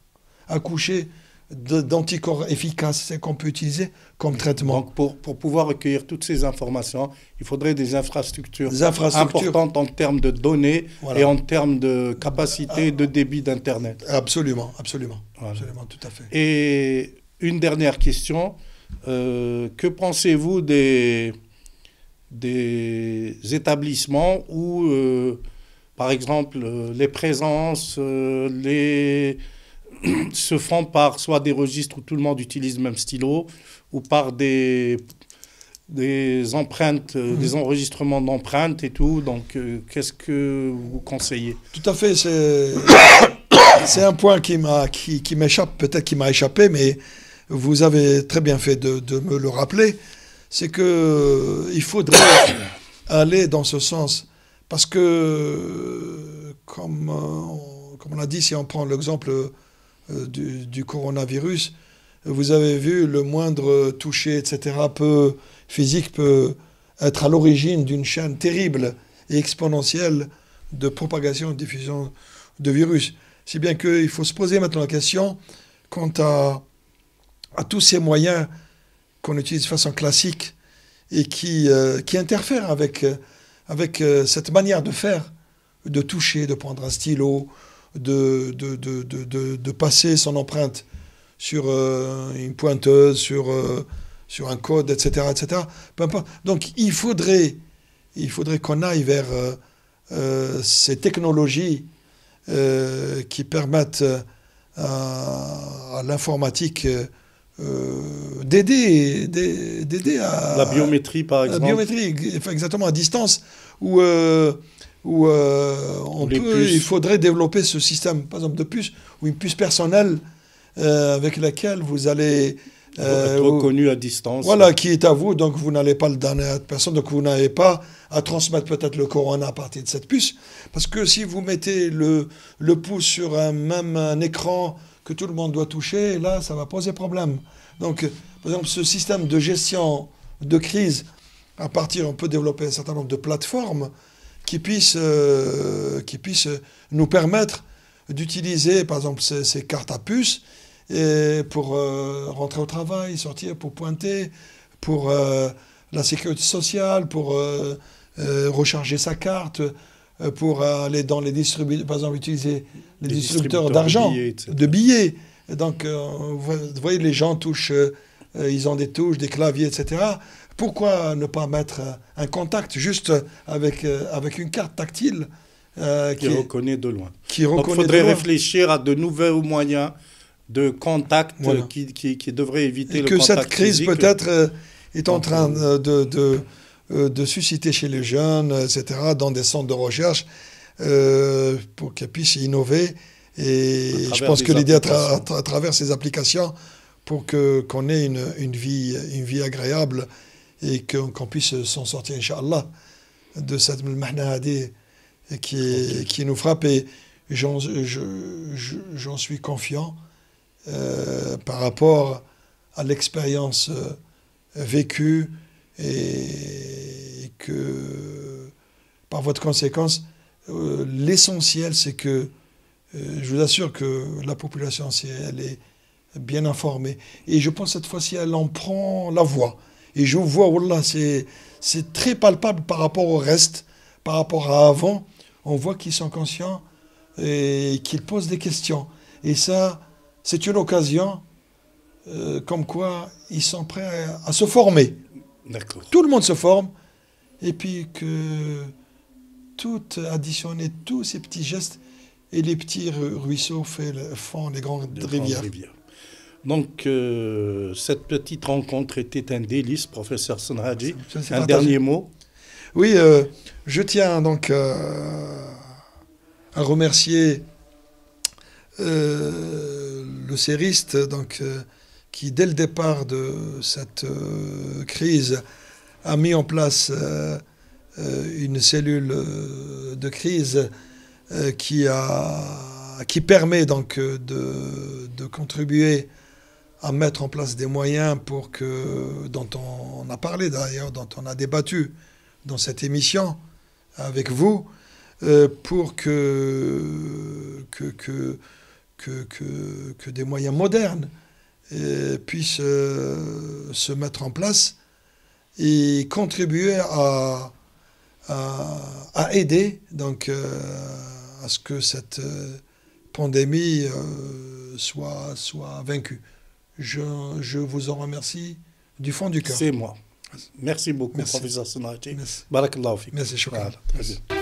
accoucher d'anticorps efficaces, c'est qu'on peut utiliser comme traitement. Donc pour pouvoir recueillir toutes ces informations, il faudrait des infrastructures importantes en termes de données, voilà, et en termes de capacité de débit d'Internet. Absolument, voilà, absolument, tout à fait. Et une dernière question, que pensez-vous des établissements où, par exemple, les présences, se font par soit des registres où tout le monde utilise le même stylo, ou par des empreintes, des enregistrements d'empreintes et tout. Donc, qu'est-ce que vous conseillez? Tout à fait, c'est un point qui m'échappe, peut-être qui m'a échappé, mais vous avez très bien fait de me le rappeler. C'est qu'il faudrait aller dans ce sens, parce que, comme on l'a dit, si on prend l'exemple du coronavirus, vous avez vu, le moindre toucher, etc., physique peut être à l'origine d'une chaîne terrible et exponentielle de propagation et de diffusion de virus. Si bien qu'il faut se poser maintenant la question quant à tous ces moyens qu'on utilise de façon classique et qui interfèrent avec cette manière de faire, de toucher, de prendre un stylo, de passer son empreinte sur une pointeuse, sur un code, etc., etc. Peu importe. Donc il faudrait qu'on aille vers ces technologies qui permettent à l'informatique d'aider à... La biométrie, par exemple. La biométrie, exactement, à distance, où il faudrait développer ce système, par exemple, de puce, ou une puce personnelle avec laquelle vous allez... être reconnu à distance. Voilà, qui est à vous, donc vous n'allez pas le donner à personne, donc vous n'avez pas à transmettre peut-être le corona à partir de cette puce. Parce que si vous mettez le pouce sur un écran que tout le monde doit toucher, là, ça va poser problème. Donc, par exemple, ce système de gestion de crise, on peut développer un certain nombre de plateformes qui puissent nous permettre d'utiliser, par exemple, ces cartes à puce pour rentrer au travail, sortir, pour pointer, pour la sécurité sociale, pour recharger sa carte, pour aller dans les distributeurs, par exemple, utiliser les distributeurs d'argent, de billets. Et donc, vous voyez, les gens touchent, ils ont des touches, des claviers, etc. Pourquoi ne pas mettre un contact juste avec une carte tactile qui reconnaît de loin. Donc, il faudrait réfléchir à de nouveaux moyens de contact voilà. qui devrait éviter et le que contact cette crise physique. peut-être est en train de susciter chez les jeunes, etc., dans des centres de recherche, pour qu'ils puissent innover. Et je pense que l'idée à travers ces applications, pour qu'on ait une vie agréable et qu'on puisse s'en sortir, Inch'Allah, de cette mahna qui nous frappe. Et j'en suis confiant par rapport à l'expérience vécue et que, par votre conséquence, l'essentiel, c'est que je vous assure que la population, si elle est bien informée, et je pense cette fois-ci, elle en prend la voie. Et je vois, wallah, c'est très palpable par rapport au reste, par rapport à avant. On voit qu'ils sont conscients et qu'ils posent des questions. Et ça, c'est une occasion comme quoi ils sont prêts à se former. D'accord. Tout le monde se forme. Et puis que tout additionner, tous ces petits gestes, et les petits ruisseaux font les grandes rivières. Donc, cette petite rencontre était un délice, professeur Sanhaji. Un partagé. dernier mot? Oui, je tiens donc à remercier le CERIST, donc, qui, dès le départ de cette crise, a mis en place une cellule de crise qui permet donc de contribuer à mettre en place des moyens dont on a parlé d'ailleurs, dont on a débattu dans cette émission avec vous, pour que des moyens modernes puissent se mettre en place et contribuer à aider donc à ce que cette pandémie soit vaincue. Je vous en remercie du fond du cœur. C'est moi. Merci beaucoup, Merci. professeur Sanhaji. Merci. Barakallahu fik. Merci, shukran. Voilà, très bien.